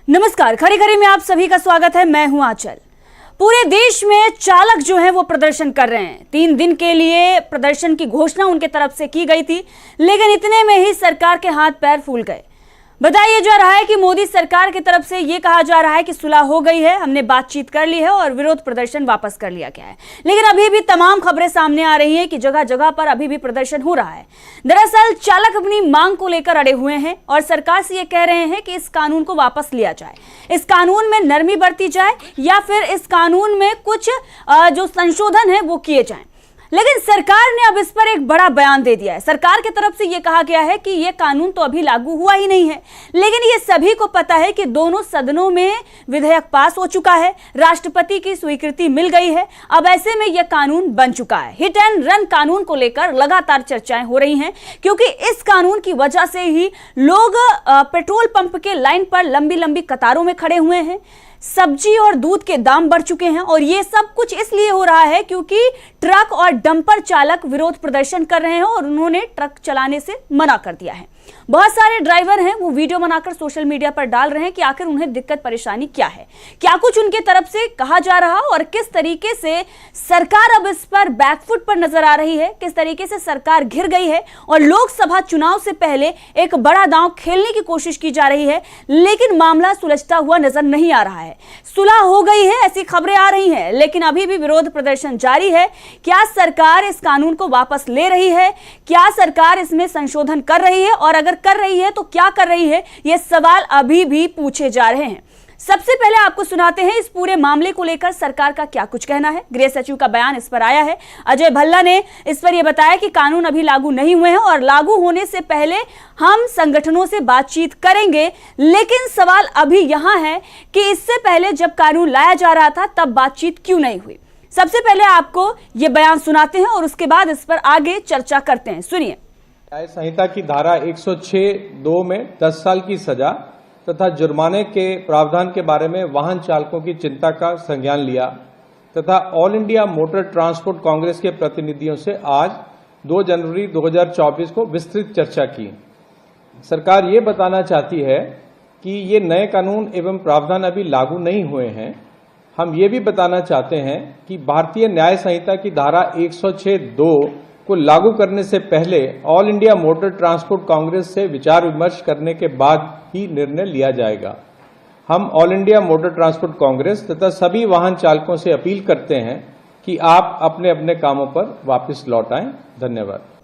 नमस्कार, खरी खरी में आप सभी का स्वागत है। मैं हूं आंचल। पूरे देश में चालक जो हैं वो प्रदर्शन कर रहे हैं। 3 दिन के लिए प्रदर्शन की घोषणा उनके तरफ से की गई थी, लेकिन इतने में ही सरकार के हाथ पैर फूल गए। बताया जा रहा है कि मोदी सरकार की तरफ से ये कहा जा रहा है कि सुलह हो गई है, हमने बातचीत कर ली है और विरोध प्रदर्शन वापस कर लिया गया है। लेकिन अभी भी तमाम खबरें सामने आ रही हैं कि जगह जगह पर अभी भी प्रदर्शन हो रहा है। दरअसल चालक अपनी मांग को लेकर अड़े हुए हैं और सरकार से ये कह रहे हैं कि इस कानून को वापस लिया जाए, इस कानून में नरमी बरती जाए या फिर इस कानून में कुछ जो संशोधन है वो किए जाएं। लेकिन सरकार ने अब इस पर एक बड़ा बयान दे दिया है। सरकार की तरफ से यह कहा गया है कि यह कानून तो अभी लागू हुआ ही नहीं है, लेकिन यह सभी को पता है कि दोनों सदनों में विधेयक पास हो चुका है, राष्ट्रपति की स्वीकृति मिल गई है। अब ऐसे में यह कानून बन चुका है। हिट एंड रन कानून को लेकर लगातार चर्चाएं हो रही हैं, क्योंकि इस कानून की वजह से ही लोग पेट्रोल पंप के लाइन पर लंबी लंबी कतारों में खड़े हुए हैं। सब्जी और दूध के दाम बढ़ चुके हैं और ये सब कुछ इसलिए हो रहा है क्योंकि ट्रक और डंपर चालक विरोध प्रदर्शन कर रहे हैं और उन्होंने ट्रक चलाने से मना कर दिया है। बहुत सारे ड्राइवर हैं वो वीडियो बनाकर सोशल मीडिया पर डाल रहे हैं कि आखिर उन्हें दिक्कत परेशानी क्या है, क्या कुछ उनके तरफ से कहा जा रहा और किस तरीके से सरकार अब इस पर बैकफुट पर नजर आ रही है, किस तरीके से सरकार घिर गई है और लोकसभा चुनाव से पहले एक बड़ा दांव खेलने की कोशिश की जा रही है, लेकिन मामला सुलझता हुआ नजर नहीं आ रहा है। सुलह हो गई है ऐसी खबरें आ रही हैं, लेकिन अभी भी विरोध प्रदर्शन जारी है। क्या सरकार इस कानून को वापस ले रही है? क्या सरकार इसमें संशोधन कर रही है? और अगर कर रही है तो क्या कर रही है? ये सवाल अभी भी पूछे जा रहे हैं। सबसे पहले आपको सुनाते हैं इस पूरे मामले को लेकर सरकार का क्या कुछ कहना है। गृह सचिव का बयान इस पर आया है। अजय भल्ला ने इस पर यह बताया कि कानून अभी लागू नहीं हुए हैं और लागू होने से पहले हम संगठनों से बातचीत करेंगे, लेकिन सवाल अभी यहां है कि इससे पहले जब कानून लाया जा रहा था तब बातचीत क्यों नहीं हुई। सबसे पहले आपको यह बयान सुनाते हैं और उसके बाद इस पर आगे चर्चा करते हैं। सुनिए। न्याय संहिता की धारा 106(2) में 10 साल की सजा तथा जुर्माने के प्रावधान के बारे में वाहन चालकों की चिंता का संज्ञान लिया तथा all India motor transport Congress के प्रतिनिधियों से आज 2 जनवरी 2024 को विस्तृत चर्चा की। सरकार ये बताना चाहती है कि ये नए कानून एवं प्रावधान अभी लागू नहीं हुए हैं। हम ये भी बताना चाहते हैं कि भारतीय न्याय संहिता की धारा 106(2) को लागू करने से पहले all India motor transport Congress से विचार विमर्श करने के बाद ही निर्णय लिया जाएगा। हम all India motor transport Congress तथा सभी वाहन चालकों से अपील करते हैं कि आप अपने अपने कामों पर वापस लौट आएं। धन्यवाद।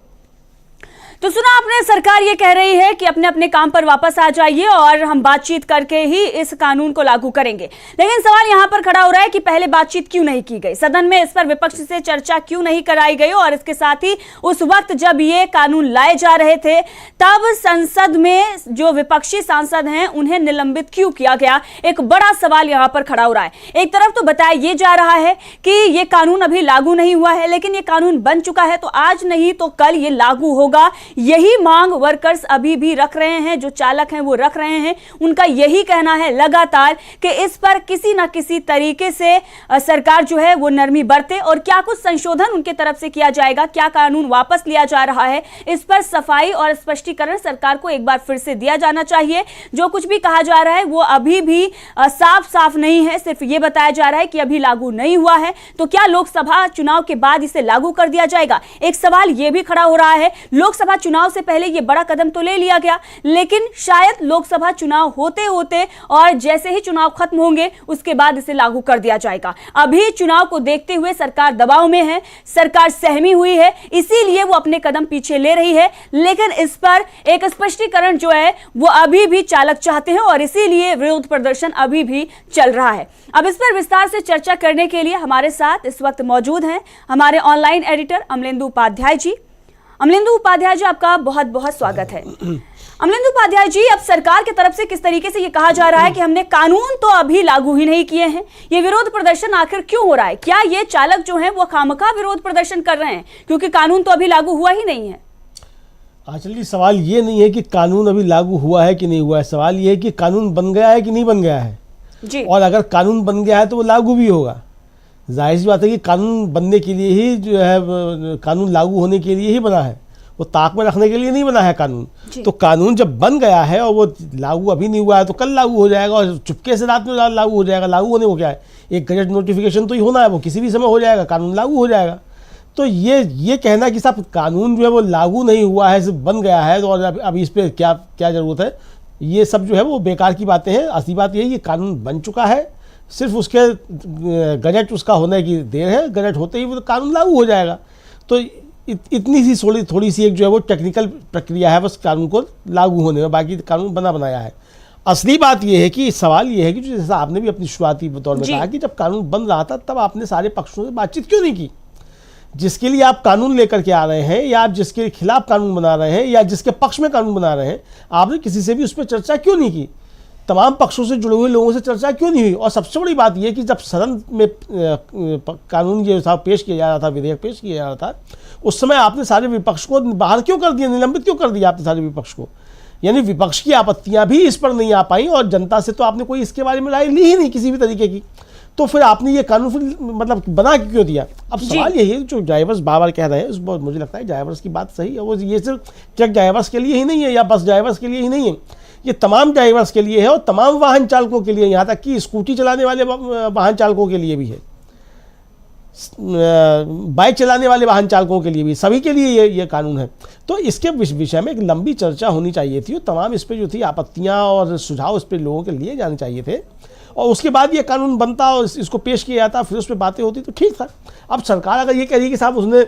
तो सुना आपने, सरकार ये कह रही है कि अपने अपने काम पर वापस आ जाइए और हम बातचीत करके ही इस कानून को लागू करेंगे। लेकिन सवाल यहां पर खड़ा हो रहा है कि पहले बातचीत क्यों नहीं की गई, सदन में इस पर विपक्ष से चर्चा क्यों नहीं कराई गई और इसके साथ ही उस वक्त जब ये कानून लाए जा रहे थे तब संसद में जो विपक्षी सांसद हैं उन्हें निलंबित क्यों किया गया। एक बड़ा सवाल यहां पर खड़ा हो रहा है। एक तरफ तो बताया ये जा रहा है कि ये कानून अभी लागू नहीं हुआ है, लेकिन ये कानून बन चुका है तो आज नहीं तो कल ये लागू होगा। यही मांग वर्कर्स अभी भी रख रहे हैं, जो चालक हैं वो रख रहे हैं। उनका यही कहना है लगातार कि इस पर किसी ना किसी तरीके से सरकार जो है वो नरमी बरते और क्या कुछ संशोधन उनके तरफ से किया जाएगा, क्या कानून वापस लिया जा रहा है, इस पर सफाई और स्पष्टीकरण सरकार को एक बार फिर से दिया जाना चाहिए। जो कुछ भी कहा जा रहा है वो अभी भी साफ साफ नहीं है। सिर्फ ये बताया जा रहा है कि अभी लागू नहीं हुआ है, तो क्या लोकसभा चुनाव के बाद इसे लागू कर दिया जाएगा। एक सवाल यह भी खड़ा हो रहा है, लोकसभा चुनाव से पहले यह बड़ा कदम तो ले लिया गया, लेकिन शायद लोकसभा चुनाव होते होते और जैसे ही चुनाव खत्म होंगे उसके बाद इसे लागू कर दिया जाएगा। अभी चुनाव को देखते हुए सरकार दबाव में है, सरकार सहमी हुई है, इसीलिए वो अपने कदम पीछे ले रही है। लेकिन इस पर एक स्पष्टीकरण जो है वो अभी भी चालक चाहते हैं और इसीलिए विरोध प्रदर्शन अभी भी चल रहा है। अब इस पर विस्तार से चर्चा करने के लिए हमारे साथ इस वक्त मौजूद हैं हमारे ऑनलाइन एडिटर अमलेंदु उपाध्याय जी। अमलेंदु उपाध्याय जी, आपका बहुत बहुत स्वागत है। अमलेंदु उपाध्याय जी, अब सरकार की तरफ से किस तरीके से ये कहा जा रहा है कि हमने कानून तो अभी लागू ही नहीं किए हैं, ये विरोध प्रदर्शन आखिर क्यों हो रहा है? क्या ये चालक जो हैं वो खामखा विरोध प्रदर्शन कर रहे हैं क्योंकि कानून तो अभी लागू हुआ ही नहीं है? आंचल जी, सवाल ये नहीं है कि कानून अभी लागू हुआ है कि नहीं हुआ है, सवाल ये है कि कानून बन गया है कि नहीं बन गया है जी। और अगर कानून बन गया है तो वो लागू भी होगा। जाहिर सी बात है कि कानून बनने के लिए ही जो है, कानून लागू होने के लिए ही बना है। वो ताक में रखने के लिए नहीं बना है कानून। तो कानून जब बन गया है और वो लागू अभी नहीं हुआ है तो कल लागू हो जाएगा और चुपके से रात में लागू हो जाएगा। लागू होने को क्या है, एक गजट नोटिफिकेशन तो ही होना है, वो किसी भी समय हो जाएगा, कानून लागू हो जाएगा। तो ये कहना कि साहब कानून जो है वो लागू नहीं हुआ है, सिर्फ बन गया है तो और अभी इस पर क्या क्या ज़रूरत है, ये सब जो है वो बेकार की बातें हैं। असली बात यही, ये कानून बन चुका है, सिर्फ उसके गजट उसका होने की देर है, गजट होते ही वो कानून लागू हो जाएगा। तो इतनी सी थोड़ी सी एक जो है वो टेक्निकल प्रक्रिया है बस कानून को लागू होने में, बाकी कानून बना बनाया है। असली बात यह है कि सवाल ये है कि जैसा आपने भी अपनी शुरुआती दौर में कहा कि जब कानून बन रहा था तब आपने सारे पक्षों से बातचीत क्यों नहीं की? जिसके लिए आप कानून लेकर के आ रहे हैं या आप जिसके खिलाफ कानून बना रहे हैं या जिसके पक्ष में कानून बना रहे हैं, आपने किसी से भी उस पर चर्चा क्यों नहीं की? तमाम पक्षों से जुड़े हुए लोगों से चर्चा क्यों नहीं हुई? और सबसे बड़ी बात यह कि जब सदन में कानून ये था पेश किया जा रहा था, विधेयक पेश किया जा रहा था, उस समय आपने सारे विपक्ष को बाहर क्यों कर दिया, निलंबित क्यों कर दिया आपने सारे विपक्ष को? यानी विपक्ष की आपत्तियां भी इस पर नहीं आ पाई और जनता से तो आपने कोई इसके बारे में राय ली ही नहीं किसी भी तरीके की। तो फिर आपने ये कानून फिर मतलब बना क्यों दिया? अब सवाल यही है, जो ड्राइवर्स बार कह रहे हैं, मुझे लगता है ड्राइवर्स की बात सही है। वो ये सिर्फ ट्रक ड्राइवर्स के लिए ही नहीं है या बस ड्राइवर्स के लिए ही नहीं है, ये तमाम ड्राइवर्स के लिए है और तमाम वाहन चालकों के लिए, यहाँ तक कि स्कूटी चलाने वाले वाहन चालकों के लिए भी है, बाइक चलाने वाले वाहन चालकों के लिए भी, सभी के लिए ये कानून है। तो इसके विषय में एक लंबी चर्चा होनी चाहिए थी और तमाम इस पर जो थी आपत्तियां और सुझाव इस पर लोगों के लिए जाने चाहिए थे और उसके बाद ये कानून बनता और इसको पेश किया जाता, फिर उस पर बातें होती तो ठीक था। अब सरकार अगर ये कह रही है कि साहब उसने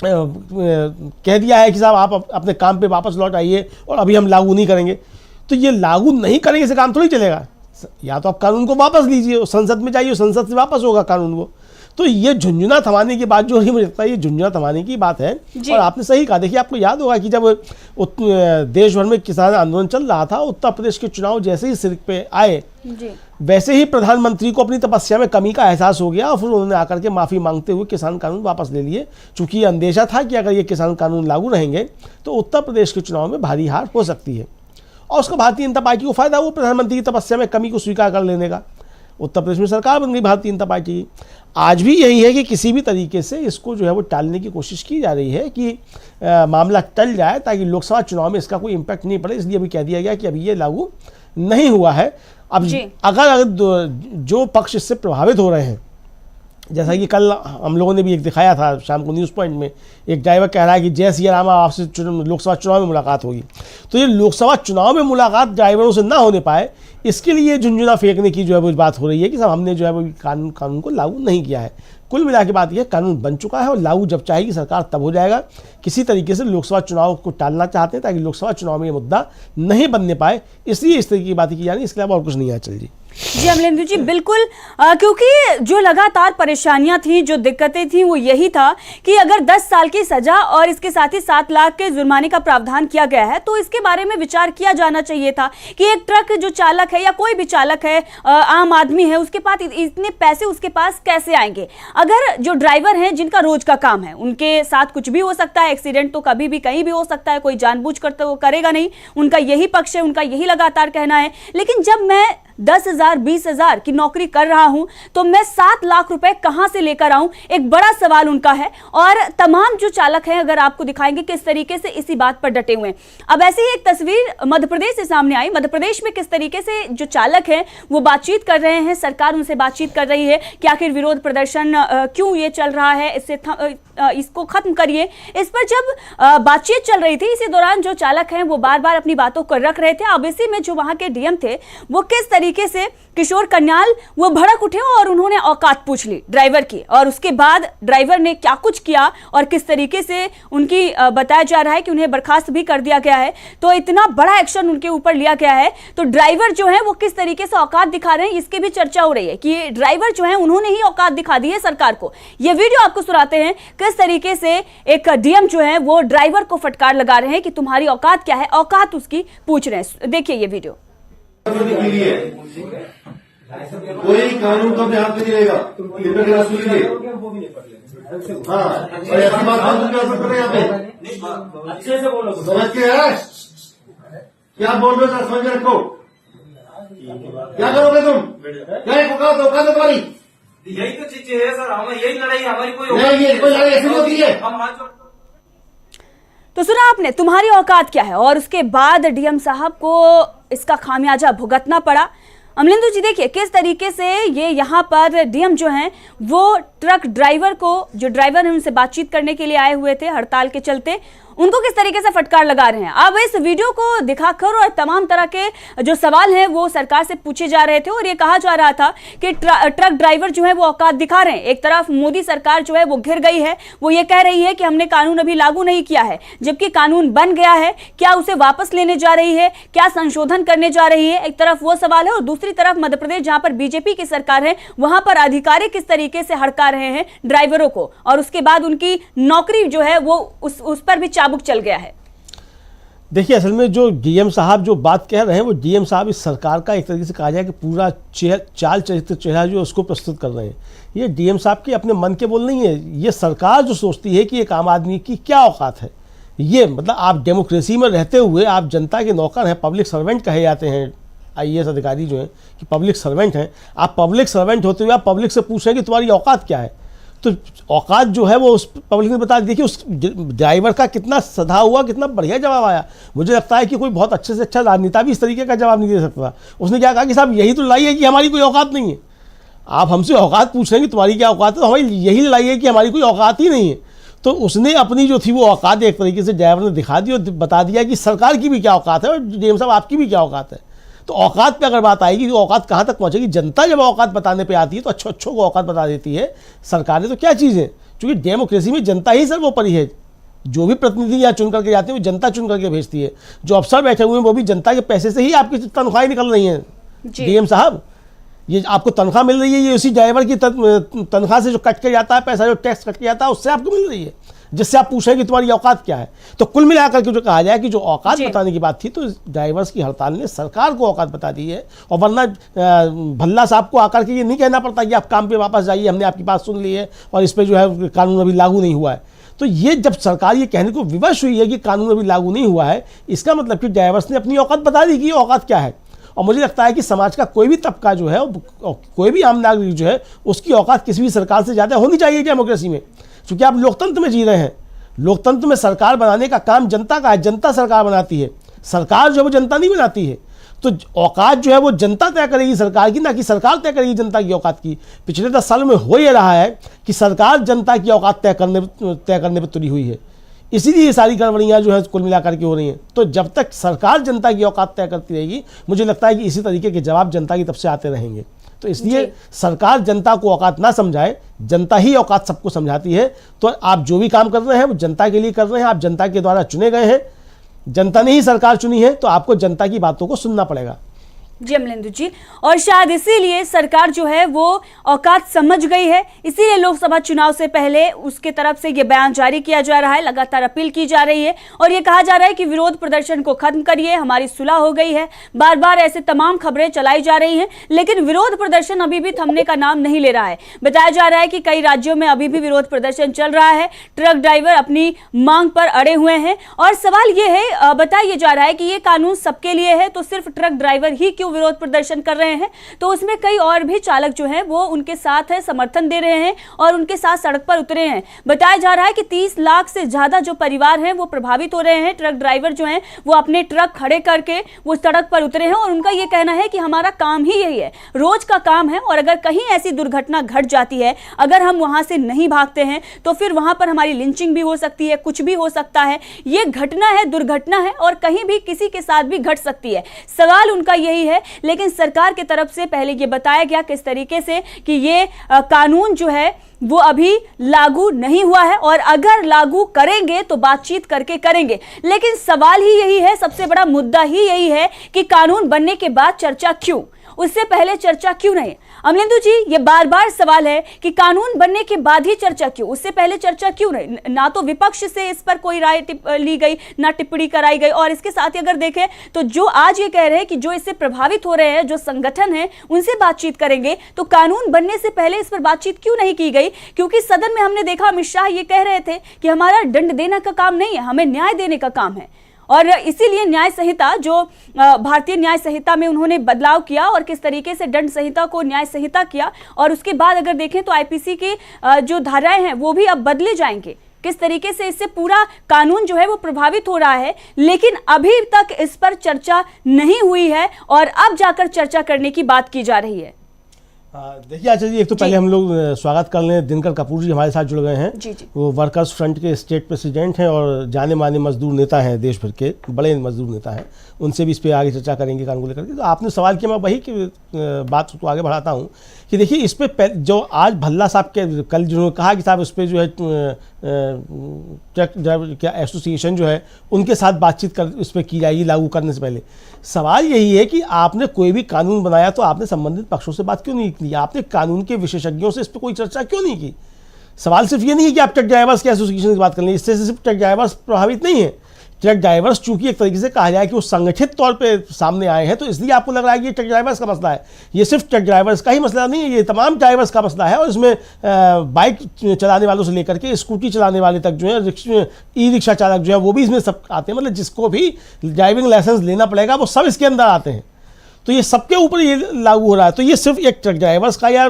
कह दिया है कि साहब आप अपने काम पे वापस लौट आइए और अभी हम लागू नहीं करेंगे, तो ये लागू नहीं करेंगे से काम थोड़ी चलेगा। या तो आप कानून को वापस लीजिए, संसद में जाइए, संसद से वापस होगा कानून वो। तो ये झुंझुना थमाने की बात जो है, मुझे लगता है ये झुंझुना थमाने की बात है। और आपने सही कहा, देखिए आपको याद होगा कि जब देश भर में किसान आंदोलन चल रहा था, उत्तर प्रदेश के चुनाव जैसे ही सिर पे आए वैसे ही प्रधानमंत्री को अपनी तपस्या में कमी का एहसास हो गया और फिर उन्होंने आकर के माफी मांगते हुए किसान कानून वापस ले लिए, चूंकि ये अंदेशा था कि अगर ये किसान कानून लागू रहेंगे तो उत्तर प्रदेश के चुनाव में भारी हार हो सकती है। और उसका भारतीय जनता पार्टी को फायदा हुआ प्रधानमंत्री की तपस्या में कमी को स्वीकार कर लेने का। उत्तर प्रदेश में सरकार बन गई भारतीय जनता पार्टी की। आज भी यही है कि किसी भी तरीके से इसको जो है वो टालने की कोशिश की जा रही है कि मामला टल जाए ताकि लोकसभा चुनाव में इसका कोई इम्पैक्ट नहीं पड़े, इसलिए अभी कह दिया गया कि अभी ये लागू नहीं हुआ है। अब अगर जो पक्ष इससे प्रभावित हो रहे हैं, जैसा कि कल हम लोगों ने भी एक दिखाया था शाम को न्यूज़ पॉइंट में, एक ड्राइवर कह रहा है कि जय सिया राम आपसे लोकसभा चुनाव में मुलाकात होगी। तो ये लोकसभा चुनाव में मुलाकात ड्राइवरों से ना होने पाए, इसके लिए झुंझुना फेंकने की जो है वो बात हो रही है कि साहब हमने जो है वो कानून को लागू नहीं किया है। कुल मिला के बात यह, कानून बन चुका है और लागू जब चाहेगी सरकार तब हो जाएगा। किसी तरीके से लोकसभा चुनाव को टालना चाहते हैं ताकि लोकसभा चुनाव में ये मुद्दा नहीं बनने पाए, इसलिए इस तरीके की बातें की जा रही है। इसके अलावा और कुछ नहीं है। चल जी अमलेंदु जी, बिल्कुल, क्योंकि जो लगातार परेशानियां थी, जो दिक्कतें थी, वो यही था कि अगर 10 साल की सजा और इसके साथ ही 7 लाख के जुर्माने का प्रावधान किया गया है तो इसके बारे में विचार किया जाना चाहिए था कि एक ट्रक जो चालक है या कोई भी चालक है, आम आदमी है, उसके पास इतने पैसे उसके पास कैसे आएंगे? अगर जो ड्राइवर हैं जिनका रोज का काम है, उनके साथ कुछ भी हो सकता है, एक्सीडेंट तो कभी भी कहीं भी हो सकता है, कोई जानबूझ कर तो वो करेगा नहीं, उनका यही पक्ष है, उनका यही लगातार कहना है। लेकिन जब मैं 10,000 20,000 की नौकरी कर रहा हूं तो मैं 7 लाख रुपए कहां से लेकर आऊं, एक बड़ा सवाल उनका है। और तमाम जो चालक हैं, अगर आपको दिखाएंगे किस तरीके से इसी बात पर डटे हुए हैं। अब ऐसी ही एक तस्वीर मध्य प्रदेश से सामने आई। मध्य प्रदेश में किस तरीके से जो चालक हैं वो बातचीत कर रहे हैं, सरकार उनसे बातचीत कर रही है कि आखिर विरोध प्रदर्शन क्यों ये चल रहा है, इसको खत्म करिए। इस पर जब बातचीत चल रही थी, इसी दौरान जो चालक हैं वो बार बार अपनी बातों को रख रहे थे। अब इसी में जो वहां के डीएम थे वो किस तरीके से, किशोर कन्याल, वो भड़क उठे और उन्होंने औकात पूछ ली ड्राइवर की, और उसके बाद ड्राइवर ने क्या कुछ किया और किस तरीके से उनकी बताया जा रहा है कि उन्हें बर्खास्त भी कर दिया गया है। तो इतना बड़ा एक्शन उनके ऊपर लिया गया है। तो ड्राइवर जो है वो किस तरीके से औकात दिखा रहे हैं, इसकी भी चर्चा हो रही है कि ड्राइवर जो है उन्होंने ही औकात दिखा दी है सरकार को। ये वीडियो आपको सुनाते हैं किस तरीके से एक डीएम जो है वो ड्राइवर को फटकार लगा रहे हैं कि तुम्हारी औकात क्या है, औकात उसकी पूछ रहे हैं। देखिए ये वीडियो। कोई कानून को अपने हाथ में नहीं रहेगा, हाँ, ऐसी बात हम क्या सकते यहाँ पे? अच्छे से बोलो, समझ के है क्या बोल रहे हो, समझ रखो। क्या करोगे तुम? क्या एक औकात है तुम्हारी? यही तो चीजें है सर, हमें यही लड़ाई, हमारी कोई लड़ाई ऐसी होती है। तो सुना आपने, तुम्हारी औकात क्या है, और उसके बाद डीएम साहब को इसका खामियाजा भुगतना पड़ा। अमलेंदु जी देखिए किस तरीके से ये यहाँ पर डीएम जो हैं वो ट्रक ड्राइवर को, जो ड्राइवर हैं उनसे बातचीत करने के लिए आए हुए थे हड़ताल के चलते, उनको किस तरीके से फटकार लगा रहे हैं। अब इस वीडियो को दिखाकर और तमाम तरह के जो सवाल हैं वो सरकार से पूछे जा रहे थे और ये कहा जा रहा था कि ट्रक ड्राइवर जो है वो औकात दिखा रहे हैं। एक तरफ मोदी सरकार जो है वो घिर गई है, वो ये कह रही है कि हमने कानून अभी लागू नहीं किया है, जबकि कानून बन गया है, क्या उसे वापस लेने जा रही है, क्या संशोधन करने जा रही है। एक तरफ वो सवाल है और दूसरी तरफ मध्य प्रदेश जहां पर बीजेपी की सरकार है वहां पर अधिकारी किस तरीके से हड़का रहे हैं ड्राइवरों को, और उसके बाद उनकी नौकरी जो है वो उस पर भी चाबुक चल गया है। देखिए असल में जो डीएम साहब जो बात कह रहे हैं वो डीएम साहब इस सरकार का एक तरीके से कहा जाए कि पूरा चाल चरित्र चेहरा जो उसको प्रस्तुत कर रहे हैं। ये डीएम साहब के अपने मन के बोल नहीं है, ये सरकार जो सोचती है कि एक आम आदमी की क्या औकात है। ये मतलब आप डेमोक्रेसी में रहते हुए आप जनता के नौकर हैं, पब्लिक सर्वेंट कहे जाते हैं आईएएस अधिकारी जो हैं कि पब्लिक सर्वेंट हैं। आप पब्लिक सर्वेंट होते हुए आप पब्लिक से पूछ रहे हैं कि तुम्हारी औकात क्या है, तो औकात जो है वो उस पब्लिक ने बता दी। देखिए उस ड्राइवर का कितना सधा हुआ, कितना बढ़िया जवाब आया। मुझे लगता है कि कोई बहुत अच्छे से अच्छा राजनेता भी इस तरीके का जवाब नहीं दे सकता। उसने क्या कहा कि साहब यही तो लड़ाई है कि हमारी कोई औकात नहीं है। आप हमसे औकात पूछ रहे हैं कि तुम्हारी क्या औकात है, तो हमारी यही लड़ाई है कि हमारी कोई औकात ही नहीं है। तो उसने अपनी जो थी वो औकात एक तरीके से ड्राइवर ने दिखा दी और बता दिया कि सरकार की भी क्या औकात है और डीएम साहब आपकी भी क्या औकात है। तो औकात पे अगर बात आएगी तो औकात कहाँ तक पहुँचेगी। जनता जब औकात बताने पे आती है तो अच्छों को औकात बता देती है सरकारें, तो क्या चीज़ है, क्योंकि डेमोक्रेसी में जनता ही सर्वोपरि है। जो भी प्रतिनिधि यहाँ चुन करके जाते हैं वो जनता चुन करके भेजती है। जो अफसर बैठे हुए हैं वो भी जनता के पैसे से ही आपकी तनख्वाहें निकल रही हैं। डीएम साहब ये आपको तनख्वाह मिल रही है, ये उसी ड्राइवर की तनख्वाह से जो कट के जाता है पैसा, जो टैक्स कट के जाता है उससे आपको मिल रही है, जिससे आप पूछें कि तुम्हारी औकात क्या है। तो कुल मिलाकर के जो कहा जाए कि जो औकात बताने की बात थी तो ड्राइवर्स की हड़ताल ने सरकार को औकात बता दी है। और वरना भल्ला साहब को आकर के ये नहीं कहना पड़ता कि आप काम पे वापस जाइए, हमने आपकी बात सुन ली है और इस पर जो है कानून अभी लागू नहीं हुआ है। तो ये जब सरकार ये कहने को विवश हुई है कि कानून अभी लागू नहीं हुआ है, इसका मतलब कि ड्राइवर्स ने अपनी औकात बता दी कि औकात क्या है। और मुझे लगता है कि समाज का कोई भी तबका जो है, कोई भी आम नागरिक जो है, उसकी औकात किसी भी सरकार से ज़्यादा होनी चाहिए डेमोक्रेसी में, क्योंकि आप लोकतंत्र में जी रहे हैं। लोकतंत्र में सरकार बनाने का काम जनता का है, जनता सरकार बनाती है, सरकार जो है वो जनता नहीं बनाती है। तो औकात जो है वो जनता तय करेगी सरकार की, ना कि सरकार तय करेगी जनता की औकात की। पिछले 10 सालों में हो ये रहा है कि सरकार जनता की औकात तय करने पर तुली हुई है, इसीलिए ये सारी गड़बड़ियाँ जो है कुल मिलाकर के हो रही हैं। तो जब तक सरकार जनता की औकात तय करती रहेगी, मुझे लगता है कि इसी तरीके के जवाब जनता की तरफ से आते रहेंगे। तो इसलिए सरकार जनता को औकात ना समझाए, जनता ही औकात सबको समझाती है। तो आप जो भी काम कर रहे हैं वो जनता के लिए कर रहे हैं, आप जनता के द्वारा चुने गए हैं, जनता ने ही सरकार चुनी है, तो आपको जनता की बातों को सुनना पड़ेगा। जी अमलेंदु जी, और शायद इसीलिए सरकार जो है वो औकात समझ गई है, इसीलिए लोकसभा चुनाव से पहले उसके तरफ से ये बयान जारी किया जा रहा है, लगातार अपील की जा रही है और ये कहा जा रहा है कि विरोध प्रदर्शन को खत्म करिए, हमारी सुलह हो गई है। बार बार ऐसे तमाम खबरें चलाई जा रही हैं, लेकिन विरोध प्रदर्शन अभी भी थमने का नाम नहीं ले रहा है। बताया जा रहा है कि कई राज्यों में अभी भी विरोध प्रदर्शन चल रहा है, ट्रक ड्राइवर अपनी मांग पर अड़े हुए हैं। और सवाल ये है, बताया जा रहा है कि ये कानून सबके लिए है, तो सिर्फ ट्रक ड्राइवर ही क्यों विरोध प्रदर्शन कर रहे हैं। तो उसमें कई और भी चालक जो हैं वो उनके साथ है, समर्थन दे रहे हैं और उनके साथ सड़क पर उतरे हैं। बताया जा रहा है कि 30 लाख से ज्यादा जो परिवार हैं वो प्रभावित हो रहे हैं। ट्रक ड्राइवर जो हैं वो अपने ट्रक खड़े करके वो सड़क पर उतरे हैं और उनका ये कहना है कि हमारा काम ही यही है, रोज का काम है, और अगर कहीं ऐसी दुर्घटना घट जाती है, अगर हम वहां से नहीं भागते हैं तो फिर वहां पर हमारी लिंचिंग भी हो सकती है, कुछ भी हो सकता है। ये घटना है, दुर्घटना है और कहीं भी किसी के साथ भी घट सकती है। सवाल उनका यही है, लेकिन सरकार की तरफ से पहले ये बताया गया किस तरीके से कि ये कानून जो है वो अभी लागू नहीं हुआ है और अगर लागू करेंगे तो बातचीत करके करेंगे। लेकिन सवाल ही यही है, सबसे बड़ा मुद्दा ही यही है कि कानून बनने के बाद चर्चा क्यों, उससे पहले चर्चा क्यों नहीं। अमलेंदु जी, ये बार बार सवाल है कि कानून बनने के बाद ही चर्चा क्यों, उससे पहले चर्चा क्यों नहीं। ना तो विपक्ष से इस पर कोई राय ली गई, ना टिप्पणी कराई गई, और इसके साथ ही अगर देखें तो जो आज ये कह रहे हैं कि जो इससे प्रभावित हो रहे हैं, जो संगठन है, उनसे बातचीत करेंगे, तो कानून बनने से पहले इस पर बातचीत क्यों नहीं की गई। क्योंकि सदन में हमने देखा अमित शाह ये कह रहे थे कि हमारा दंड देने का काम नहीं है, हमें न्याय देने का काम है। और इसीलिए न्याय संहिता, जो भारतीय न्याय संहिता में उन्होंने बदलाव किया और किस तरीके से दंड संहिता को न्याय संहिता किया, और उसके बाद अगर देखें तो आईपीसी की जो धाराएं हैं वो भी अब बदले जाएंगे। किस तरीके से इससे पूरा कानून जो है वो प्रभावित हो रहा है, लेकिन अभी तक इस पर चर्चा नहीं हुई है और अब जाकर चर्चा करने की बात की जा रही है। देखिए आचार्य जी, एक तो पहले हम लोग स्वागत कर लें, दिनकर कपूर जी हमारे साथ जुड़ गए हैं। जी जी। वो वर्कर्स फ्रंट के स्टेट प्रेसिडेंट हैं और जाने माने मजदूर नेता हैं, देश भर के बड़े मजदूर नेता हैं। उनसे भी इस पर आगे चर्चा करेंगे कानून को लेकर के। तो आपने सवाल किया, मैं वही की बात को आगे बढ़ाता हूँ कि देखिए इस पर जो आज भल्ला साहब के कल जिन्होंने कहा कि साहब इस पर जो है ट्रक ड्राइवर क्या एसोसिएशन जो है उनके साथ बातचीत कर इस पर की जाएगी लागू करने से पहले। सवाल यही है कि आपने कोई भी कानून बनाया तो आपने संबंधित पक्षों से बात क्यों नहीं की? आपने कानून के विशेषज्ञों से इस पर कोई चर्चा क्यों नहीं की? सवाल सिर्फ ये नहीं है कि आप ट्रक ड्राइवर्स के एसोसिएशन की बात कर लें, इससे सिर्फ ट्रक ड्राइवर्स प्रभावित नहीं है। ट्रक ड्राइवर्स चूंकि एक तरीके से कहा जाए कि वो संगठित तौर पे सामने आए हैं, तो इसलिए आपको लग रहा है कि ये ट्रक ड्राइवर्स का मसला है। ये सिर्फ ट्रक ड्राइवर्स का ही मसला नहीं है, ये तमाम ड्राइवर्स का मसला है। और इसमें बाइक चलाने वालों से लेकर के स्कूटी चलाने वाले तक जो है, ई रिक्शा चालक जो है वो भी इसमें सब आते हैं। मतलब जिसको भी ड्राइविंग लाइसेंस लेना पड़ेगा वो सब इसके अंदर आते हैं। तो ये सबके ऊपर ये लागू हो रहा है। तो ये सिर्फ एक ट्रक ड्राइवर्स का या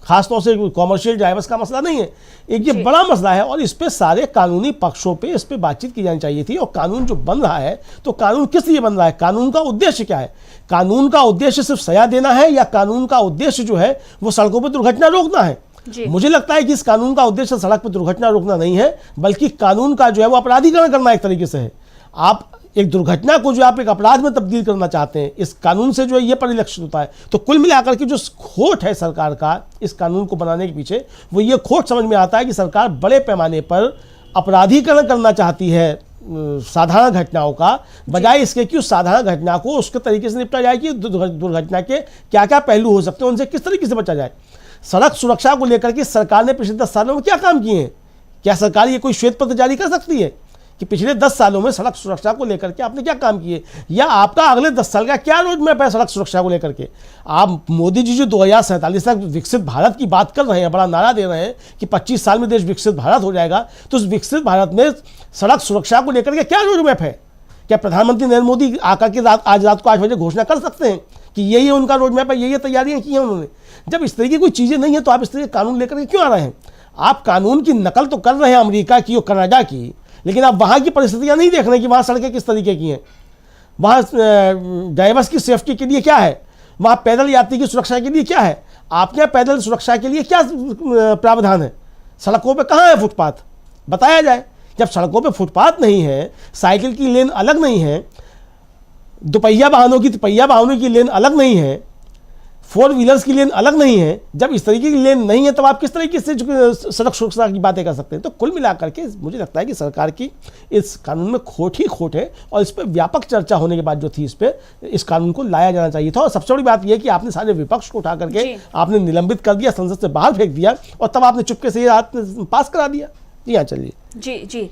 खासतौर से कॉमर्शियल ड्राइवर्स का मसला नहीं है, एक ये बड़ा मसला है। और इस पे सारे कानूनी पक्षों पे इस पे बातचीत की जानी चाहिए थी। और कानून जो बन रहा है, तो कानून किस लिए बन रहा है, कानून का उद्देश्य क्या है? कानून का उद्देश्य सिर्फ सजा देना है या कानून का उद्देश्य जो है वो सड़कों पर दुर्घटना रोकना है? मुझे लगता है कि इस कानून का उद्देश्य सड़क पर दुर्घटना रोकना नहीं है, बल्कि कानून का जो है वो अपराधीकरण करना एक तरीके से है। आप एक दुर्घटना को जो आप एक अपराध में तब्दील करना चाहते हैं, इस कानून से जो है ये परिलक्षित होता है। तो कुल मिलाकर के जो खोट है सरकार का इस कानून को बनाने के पीछे, वो ये खोट समझ में आता है कि सरकार बड़े पैमाने पर अपराधीकरण करना चाहती है साधारण घटनाओं का, बजाय इसके कि उस साधारण घटना को उसके तरीके से निपटा जाए कि दुर्घटना के क्या क्या पहलू हो सकते हैं, उनसे किस तरीके से बचा जाए। सड़क सुरक्षा को लेकर के सरकार ने पिछले 10 सालों में क्या काम किए हैं? क्या सरकार ये कोई श्वेत पत्र जारी कर सकती है कि पिछले 10 सालों में सड़क सुरक्षा को लेकर के आपने क्या काम किए, या आपका अगले 10 साल का क्या रोड मैप है सड़क सुरक्षा को लेकर के? आप मोदी जी जो 2047 तक विकसित भारत की बात कर रहे हैं, बड़ा नारा दे रहे हैं कि 25 साल में देश विकसित भारत हो जाएगा, तो उस विकसित भारत में सड़क सुरक्षा को लेकर के क्या रोड मैप है? क्या प्रधानमंत्री नरेंद्र मोदी आकर के आज रात को 8 बजे घोषणा कर सकते हैं कि यही उनका रोड मैप है, ये तैयारियां की हैं उन्होंने? जब इस तरह की कोई चीज़ें नहीं है तो आप इस तरह के कानून लेकर के क्यों आ रहे हैं? आप कानून की नकल तो कर रहे हैं अमेरिका की और कनाडा की, लेकिन आप वहाँ की परिस्थितियाँ नहीं देख रहे कि वहाँ सड़कें किस तरीके की हैं, वहाँ ड्राइवर्स की सेफ्टी के लिए क्या है, वहाँ पैदल यात्री की सुरक्षा के लिए क्या है, आपके यहाँ पैदल सुरक्षा के लिए क्या प्रावधान है? सड़कों पे कहाँ है फुटपाथ? बताया जाए। जब सड़कों पे फुटपाथ नहीं है, साइकिल की लेन अलग नहीं है, दोपहिया वाहनों की लेन अलग नहीं है, 4 व्हीलर्स की लेन अलग नहीं है, जब इस तरीके की लेन नहीं है तब आप किस तरीके से सड़क सुरक्षा की बातें कर सकते हैं? तो कुल मिलाकर के मुझे लगता है कि सरकार की इस कानून में खोट ही खोट है, और इस पर व्यापक चर्चा होने के बाद जो थी इस कानून को लाया जाना चाहिए था। और सबसे बड़ी बात यह कि आपने सारे विपक्ष को उठा करके आपने निलंबित कर दिया, संसद से बाहर फेंक दिया, और तब आपने चुपके से ये पास करा दिया। जी हाँ, चलिए। जी जी,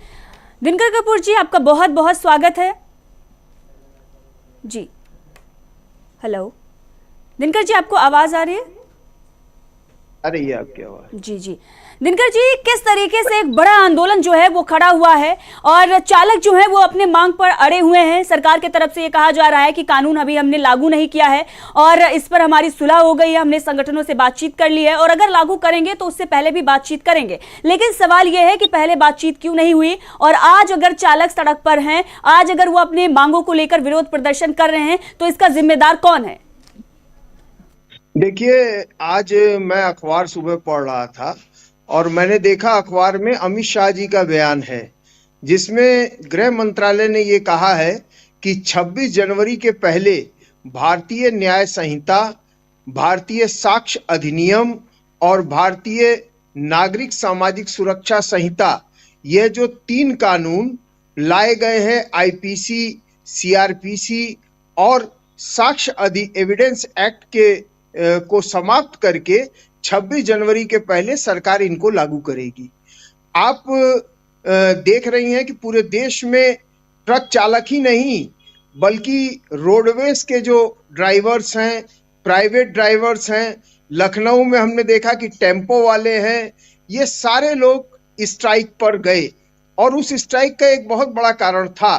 दिनकर कपूर जी आपका बहुत बहुत स्वागत है। जी हेलो दिनकर जी, आपको आवाज आ रही है? आ रही है आपकी आवाज? जी जी। दिनकर जी, किस तरीके से एक बड़ा आंदोलन जो है वो खड़ा हुआ है और चालक जो है वो अपने मांग पर अड़े हुए हैं। सरकार की तरफ से ये कहा जा रहा है कि कानून अभी हमने लागू नहीं किया है और इस पर हमारी सुलह हो गई है, हमने संगठनों से बातचीत कर ली है और अगर लागू करेंगे तो उससे पहले भी बातचीत करेंगे। लेकिन सवाल यह है कि पहले बातचीत क्यों नहीं हुई, और आज अगर चालक सड़क पर हैं, आज अगर वो अपने मांगों को लेकर विरोध प्रदर्शन कर रहे हैं, तो इसका जिम्मेदार कौन है? देखिए, आज मैं अखबार सुबह पढ़ रहा था और मैंने देखा अखबार में अमित शाह जी का बयान है, जिसमें गृह मंत्रालय ने ये कहा है कि 26 जनवरी के पहले भारतीय न्याय संहिता, भारतीय साक्ष्य अधिनियम और भारतीय नागरिक सामाजिक सुरक्षा संहिता, ये जो 3 कानून लाए गए हैं आईपीसी, सीआरपीसी और साक्ष्य एविडेंस एक्ट के को समाप्त करके 26 जनवरी के पहले सरकार इनको लागू करेगी। आप देख रही हैं कि पूरे देश में ट्रक चालक ही नहीं बल्कि रोडवेज के जो ड्राइवर्स हैं, प्राइवेट ड्राइवर्स हैं, लखनऊ में हमने देखा कि टेम्पो वाले हैं, ये सारे लोग स्ट्राइक पर गए। और उस स्ट्राइक का एक बहुत बड़ा कारण था,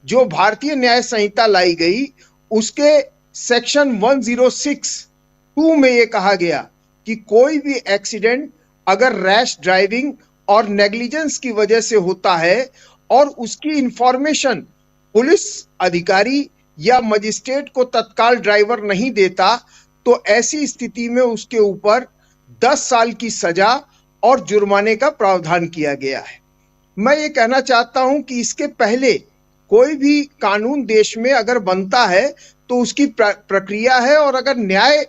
जो भारतीय न्याय संहिता लाई गई उसके सेक्शन 106(2) में ये कहा गया कि कोई भी एक्सीडेंट अगर रैश ड्राइविंग और नेग्लिजेंस की वजह से होता है और उसकी इंफॉर्मेशन पुलिस अधिकारी या मजिस्ट्रेट को तत्काल ड्राइवर नहीं देता, तो ऐसी स्थिति में उसके ऊपर 10 साल की सजा और जुर्माने का प्रावधान किया गया है। मैं ये कहना चाहता हूं कि इसके पहले कोई भी कानून देश में अगर बनता है तो उसकी प्रक्रिया है, और अगर न्याय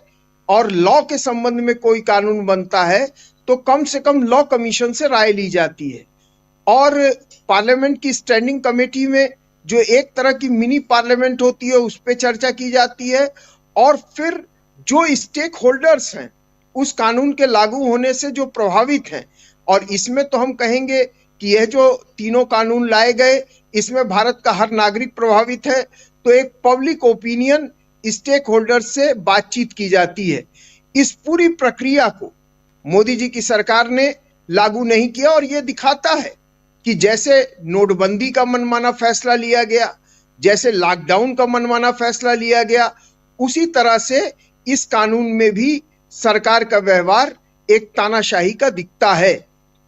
और लॉ के संबंध में कोई कानून बनता है तो कम से कम लॉ कमीशन से राय ली जाती है। और पार्लियामेंट की स्टैंडिंग कमेटी में जो एक तरह की मिनी पार्लियामेंट होती है उस पर चर्चा की जाती है, और फिर जो स्टेक होल्डर्स हैं उस कानून के लागू होने से जो प्रभावित हैं, और इसमें तो हम कहेंगे कि यह जो तीनों कानून लाए गए इसमें भारत का हर नागरिक प्रभावित है, तो एक पब्लिक ओपिनियन स्टेक होल्डर से बातचीत की जाती है। इस पूरी प्रक्रिया को मोदी जी की सरकार ने लागू नहीं किया, और यह दिखाता है कि जैसे नोटबंदी का मनमाना फैसला लिया गया, जैसे लॉकडाउन का मनमाना फैसला लिया गया, उसी तरह से इस कानून में भी सरकार का व्यवहार एक तानाशाही का दिखता है।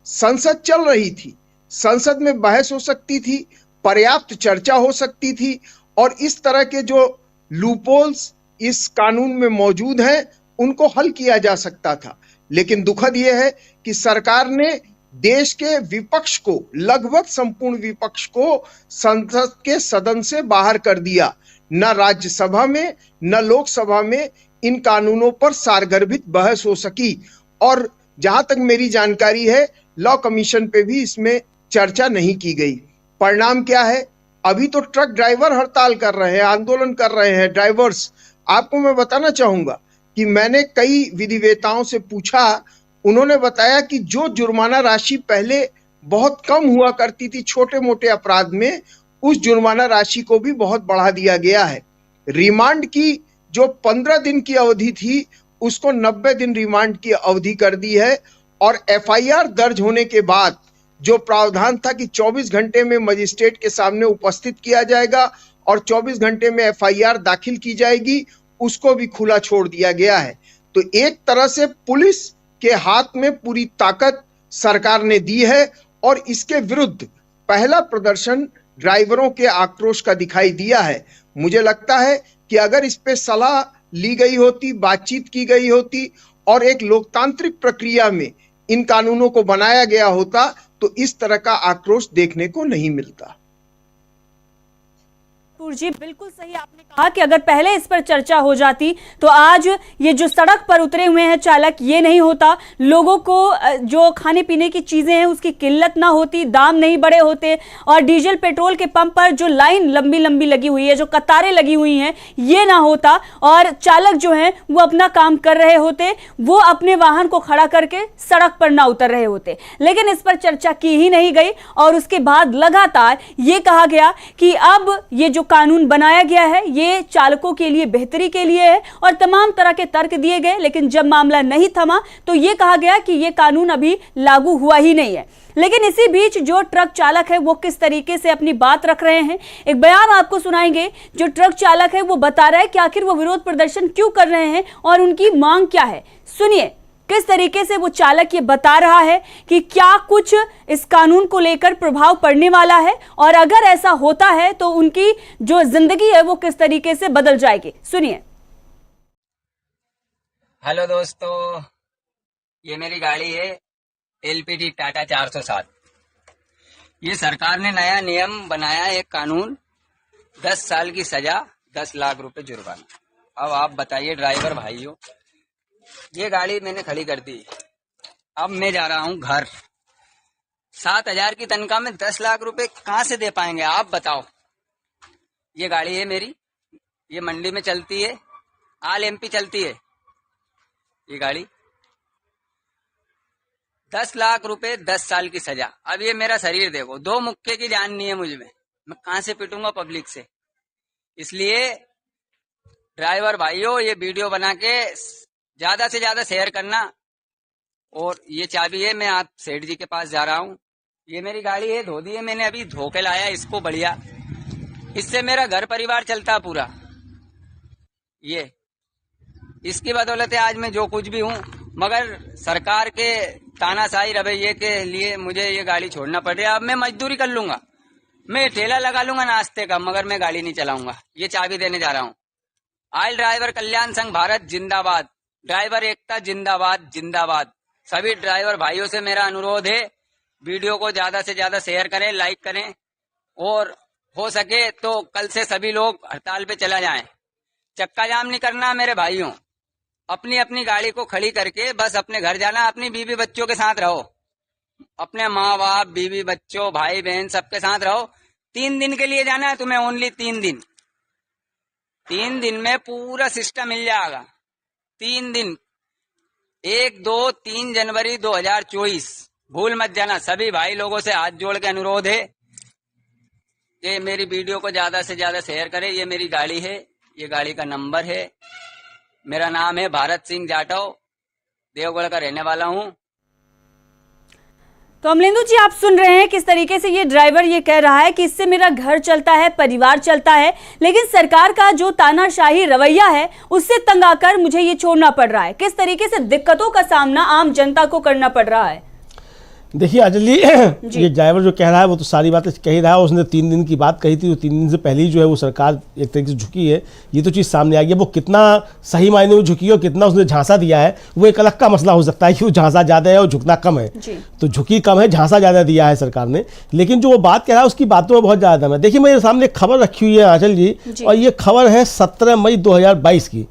संसद चल रही थी, संसद में बहस हो सकती थी, पर्याप्त चर्चा हो सकती थी, और इस तरह के जो लूपहोल्स इस कानून में मौजूद हैं उनको हल किया जा सकता था। लेकिन दुखद यह है कि सरकार ने देश के विपक्ष को, लगभग संपूर्ण विपक्ष को संसद के सदन से बाहर कर दिया। न राज्यसभा में न लोकसभा में इन कानूनों पर सारगर्भित बहस हो सकी, और जहां तक मेरी जानकारी है लॉ कमीशन पे भी इसमें चर्चा नहीं की गई। परिणाम क्या है? अभी तो ट्रक ड्राइवर हड़ताल कर रहे हैं, आंदोलन कर रहे हैं ड्राइवर्स। आपको मैं बताना चाहूंगा कि मैंने कई विधिवेताओं से पूछा, उन्होंने बताया कि जो जुर्माना राशि पहले बहुत कम हुआ करती थी छोटे मोटे अपराध में, उस जुर्माना राशि को भी बहुत बढ़ा दिया गया है। रिमांड की जो 15 दिन की अवधि थी उसको 90 दिन रिमांड की अवधि कर दी है, और एफआईआर दर्ज होने के बाद जो प्रावधान था कि 24 घंटे में मजिस्ट्रेट के सामने उपस्थित किया जाएगा और 24 घंटे में एफआईआर दाखिल की जाएगी, उसको भी खुला छोड़ दिया गया है। तो एक तरह से पुलिस के हाथ में पूरी ताकत सरकार ने दी है, और इसके विरुद्ध पहला प्रदर्शन ड्राइवरों के आक्रोश का दिखाई दिया है। मुझे लगता है कि अगर इस पे सलाह ली गई होती, बातचीत की गई होती, और एक लोकतांत्रिक प्रक्रिया में इन कानूनों को बनाया गया होता, तो इस तरह का आक्रोश देखने को नहीं मिलता। जी बिल्कुल सही आपने कहा कि अगर पहले इस पर चर्चा हो जाती तो आज ये जो सड़क पर उतरे हुए हैं चालक, ये नहीं होता, लोगों को जो खाने पीने की चीजें हैं उसकी किल्लत ना होती, दाम नहीं बढ़े होते, और डीजल पेट्रोल के पंप पर जो लाइन लंबी लंबी लगी हुई है, जो कतारें लगी हुई हैं, ये ना होता, और चालक जो हैं वो अपना काम कर रहे होते, वो अपने वाहन को खड़ा करके सड़क पर ना उतर रहे होते। लेकिन इस पर चर्चा की ही नहीं गई, और उसके बाद लगातार ये कहा गया कि अब ये जो कानून बनाया गया है ये चालकों के लिए बेहतरी के लिए है, और तमाम तरह के तर्क दिए गए। लेकिन जब मामला नहीं थमा तो ये कहा गया कि ये कानून अभी लागू हुआ ही नहीं है। लेकिन इसी बीच जो ट्रक चालक है वो किस तरीके से अपनी बात रख रहे हैं, एक बयान आपको सुनाएंगे। जो ट्रक चालक है वो बता रहा है कि आखिर वो विरोध प्रदर्शन क्यों कर रहे हैं और उनकी मांग क्या है। सुनिए किस तरीके से वो चालक ये बता रहा है कि क्या कुछ इस कानून को लेकर प्रभाव पड़ने वाला है, और अगर ऐसा होता है तो उनकी जो जिंदगी है वो किस तरीके से बदल जाएगी। सुनिए। हेलो दोस्तों, ये मेरी गाड़ी है एलपीडी टाटा 407। ये सरकार ने नया नियम बनाया, एक कानून, 10 साल की सजा, 10 लाख रुपए जुर्माना। अब आप बताइए ड्राइवर भाइयों, ये गाड़ी मैंने खड़ी कर दी, अब मैं जा रहा हूँ घर। 7,000 की तनख्वाह में 10 लाख रुपए कहाँ से दे पाएंगे आप बताओ। ये गाड़ी है मेरी, ये मंडी में चलती है, आल एमपी चलती है ये गाड़ी। 10 लाख रुपए, 10 साल की सजा। अब ये मेरा शरीर देखो, 2 मुक्के की जान नहीं है मुझ में, मैं कहाँ से पिटूंगा पब्लिक से। इसलिए ड्राइवर भाइयों, ये वीडियो बना के ज्यादा से ज्यादा शेयर करना। और ये चाबी है, मैं आप सेठ जी के पास जा रहा हूँ। ये मेरी गाड़ी है, धो दी है मैंने, अभी धो के लाया इसको बढ़िया, इससे मेरा घर परिवार चलता पूरा। ये इसकी बदौलत है आज मैं जो कुछ भी हूँ, मगर सरकार के तानाशाही रवैये के लिए मुझे ये गाड़ी छोड़ना पड़ रही है। अब मैं मजदूरी कर लूंगा, मैं ठेला लगा लूंगा नाश्ते का, मगर मैं गाड़ी नहीं चलाऊंगा। ये चाबी देने जा रहा हूँ। ऑयल ड्राइवर कल्याण संघ भारत जिंदाबाद, ड्राइवर एकता जिंदाबाद जिंदाबाद। सभी ड्राइवर भाइयों से मेरा अनुरोध है, वीडियो को ज्यादा से ज्यादा शेयर करें, लाइक करें, और हो सके तो कल से सभी लोग हड़ताल पे चला जाएं। चक्का जाम नहीं करना मेरे भाइयों। अपनी अपनी गाड़ी को खड़ी करके बस अपने घर जाना, अपनी बीवी बच्चों के साथ रहो, अपने माँ बाप, बीवी बच्चों, भाई बहन सबके साथ रहो। 3 दिन के लिए जाना है तुम्हें, ओनली 3 दिन। 3 दिन में पूरा सिस्टम मिल जाएगा। 3 दिन, 1, 2, 3 जनवरी 2024 भूल मत जाना। सभी भाई लोगों से हाथ जोड़ के अनुरोध है कि मेरी वीडियो को ज्यादा से ज्यादा शेयर करें। ये मेरी गाड़ी है, ये गाड़ी का नंबर है। मेरा नाम है भारत सिंह जाटव, देवगढ़ का रहने वाला हूँ। तो अमलेंदु जी, आप सुन रहे हैं किस तरीके से ये ड्राइवर ये कह रहा है कि इससे मेरा घर चलता है, परिवार चलता है, लेकिन सरकार का जो तानाशाही रवैया है उससे तंग आकर मुझे ये छोड़ना पड़ रहा है। किस तरीके से दिक्कतों का सामना आम जनता को करना पड़ रहा है। देखिए अंजलि, ये ड्राइवर जो कह रहा है वो तो सारी बातें कह ही रहा है। उसने 3 दिन की बात कही थी, तो 3 दिन से पहले ही जो है वो सरकार एक तरीके से झुकी है, ये तो चीज़ सामने आ गई है। वो कितना सही मायने में झुकी है और कितना उसने झांसा दिया है वो एक अलग का मसला हो सकता है कि वो झांसा ज़्यादा है और झुकना कम है। तो झुकी कम है, झांसा ज़्यादा दिया है सरकार ने, लेकिन जो वो बात कह रहा है उसकी बातों में बहुत ज़्यादा दम है। देखिए मेरे सामने एक खबर रखी हुई है आंचल जी, और ये खबर है 17 मई 2022 की।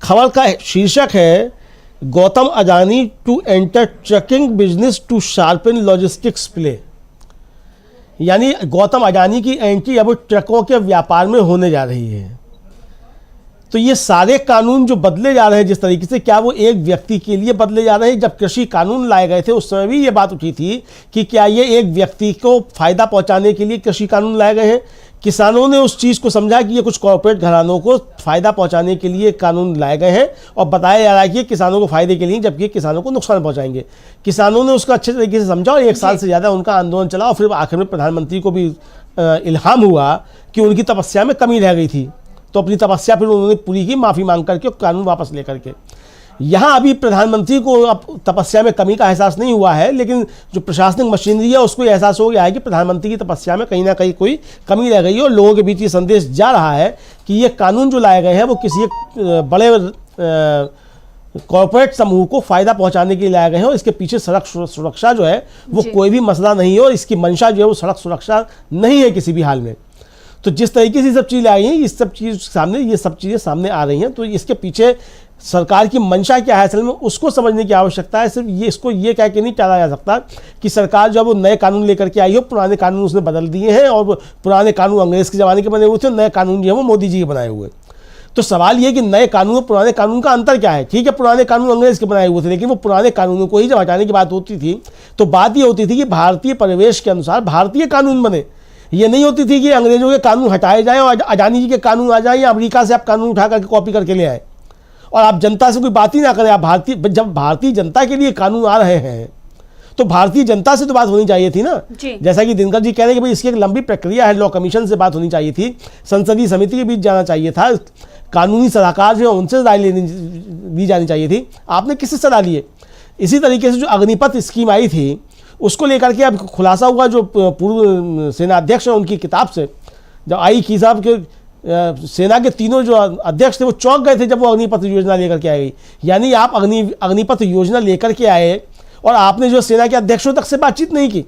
खबर का शीर्षक है Gautam Adani to enter trucking business to sharpen logistics play. यानी गौतम अडानी की एंट्री अब ट्रकों के व्यापार में होने जा रही है। तो ये सारे कानून जो बदले जा रहे हैं जिस तरीके से, क्या वो एक व्यक्ति के लिए बदले जा रहे हैं? जब कृषि कानून लाए गए थे उस समय भी ये बात उठी थी कि क्या ये एक व्यक्ति को फायदा पहुंचाने के लिए कृषि कानून लाए गए हैं? किसानों ने उस चीज़ को समझा कि ये कुछ कॉर्पोरेट घरानों को फायदा पहुंचाने के लिए कानून लाए गए हैं, और बताया जा रहा है कि किसानों को फायदे के लिए, जबकि किसानों को नुकसान पहुंचाएंगे। किसानों ने उसको अच्छे तरीके से समझा और 1 साल से ज़्यादा उनका आंदोलन चला, और फिर आखिर में प्रधानमंत्री को भी इल्हाम हुआ कि उनकी तपस्या में कमी रह गई थी, तो अपनी तपस्या फिर उन्होंने पूरी की, माफ़ी मांग करके कानून वापस लेकर के। यहाँ अभी प्रधानमंत्री को अब तपस्या में कमी का एहसास नहीं हुआ है, लेकिन जो प्रशासनिक मशीनरी है उसको एहसास हो गया है कि प्रधानमंत्री की तपस्या में कहीं ना कहीं कोई कमी रह गई है, और लोगों के बीच ये संदेश जा रहा है कि ये कानून जो लाए गए हैं वो किसी एक बड़े कॉर्पोरेट समूह को फायदा पहुंचाने के लिए लाए गए हैं, और इसके पीछे सड़क सुरक्षा जो है वो कोई भी मसला नहीं है, और इसकी मंशा जो है वो सड़क सुरक्षा नहीं है किसी भी हाल में। तो जिस तरीके से सब चीज़ें आई हैं, ये सब चीज़ें सामने आ रही हैं, तो इसके पीछे सरकार की मंशा क्या है असल में उसको समझने की आवश्यकता है। सिर्फ ये इसको ये कह के नहीं टाला जा सकता कि सरकार जब वो नए कानून लेकर के आई हो, पुराने कानून उसने बदल दिए हैं, और पुराने कानून अंग्रेज़ के ज़माने के बने हुए थे, नए कानून जो है वो मोदी जी के बनाए हुए। तो सवाल ये कि नए कानून और पुराने कानून का अंतर क्या है? ठीक है, पुराने कानून अंग्रेज़ के बनाए हुए थे, लेकिन वो पुराने कानूनों को ही जब हटाने की बात होती थी तो बात ये होती थी कि भारतीय परिवेश के अनुसार भारतीय कानून बने। ये नहीं होती थी कि अंग्रेजों के कानून हटाए जाएं और अडानी जी के कानून आ जाएं, या अमेरिका से आप कानून उठा करके कॉपी करके ले आए और आप जनता से कोई बात ही ना करें। आप जब भारतीय जनता के लिए कानून आ रहे हैं तो भारतीय जनता से तो बात होनी चाहिए थी ना। जैसा कि दिनकर जी कह रहे हैं कि भाई इसकी एक लंबी प्रक्रिया है, लॉ कमीशन से बात होनी चाहिए थी, संसदीय समिति के बीच जाना चाहिए था, कानूनी सलाहकार जो है उनसे राय ली जानी चाहिए थी। आपने किससे सलाह लिए? इसी तरीके से जो अग्निपथ स्कीम आई थी उसको लेकर के अब खुलासा हुआ, जो पूर्व सेना अध्यक्ष हैं उनकी किताब से जब आई कि साहब के सेना के तीनों जो अध्यक्ष थे वो चौंक गए थे जब वो अग्निपथ योजना लेकर के आई। यानी आप अग्निपथ योजना लेकर के आए और आपने जो सेना के अध्यक्षों तक से बातचीत नहीं की,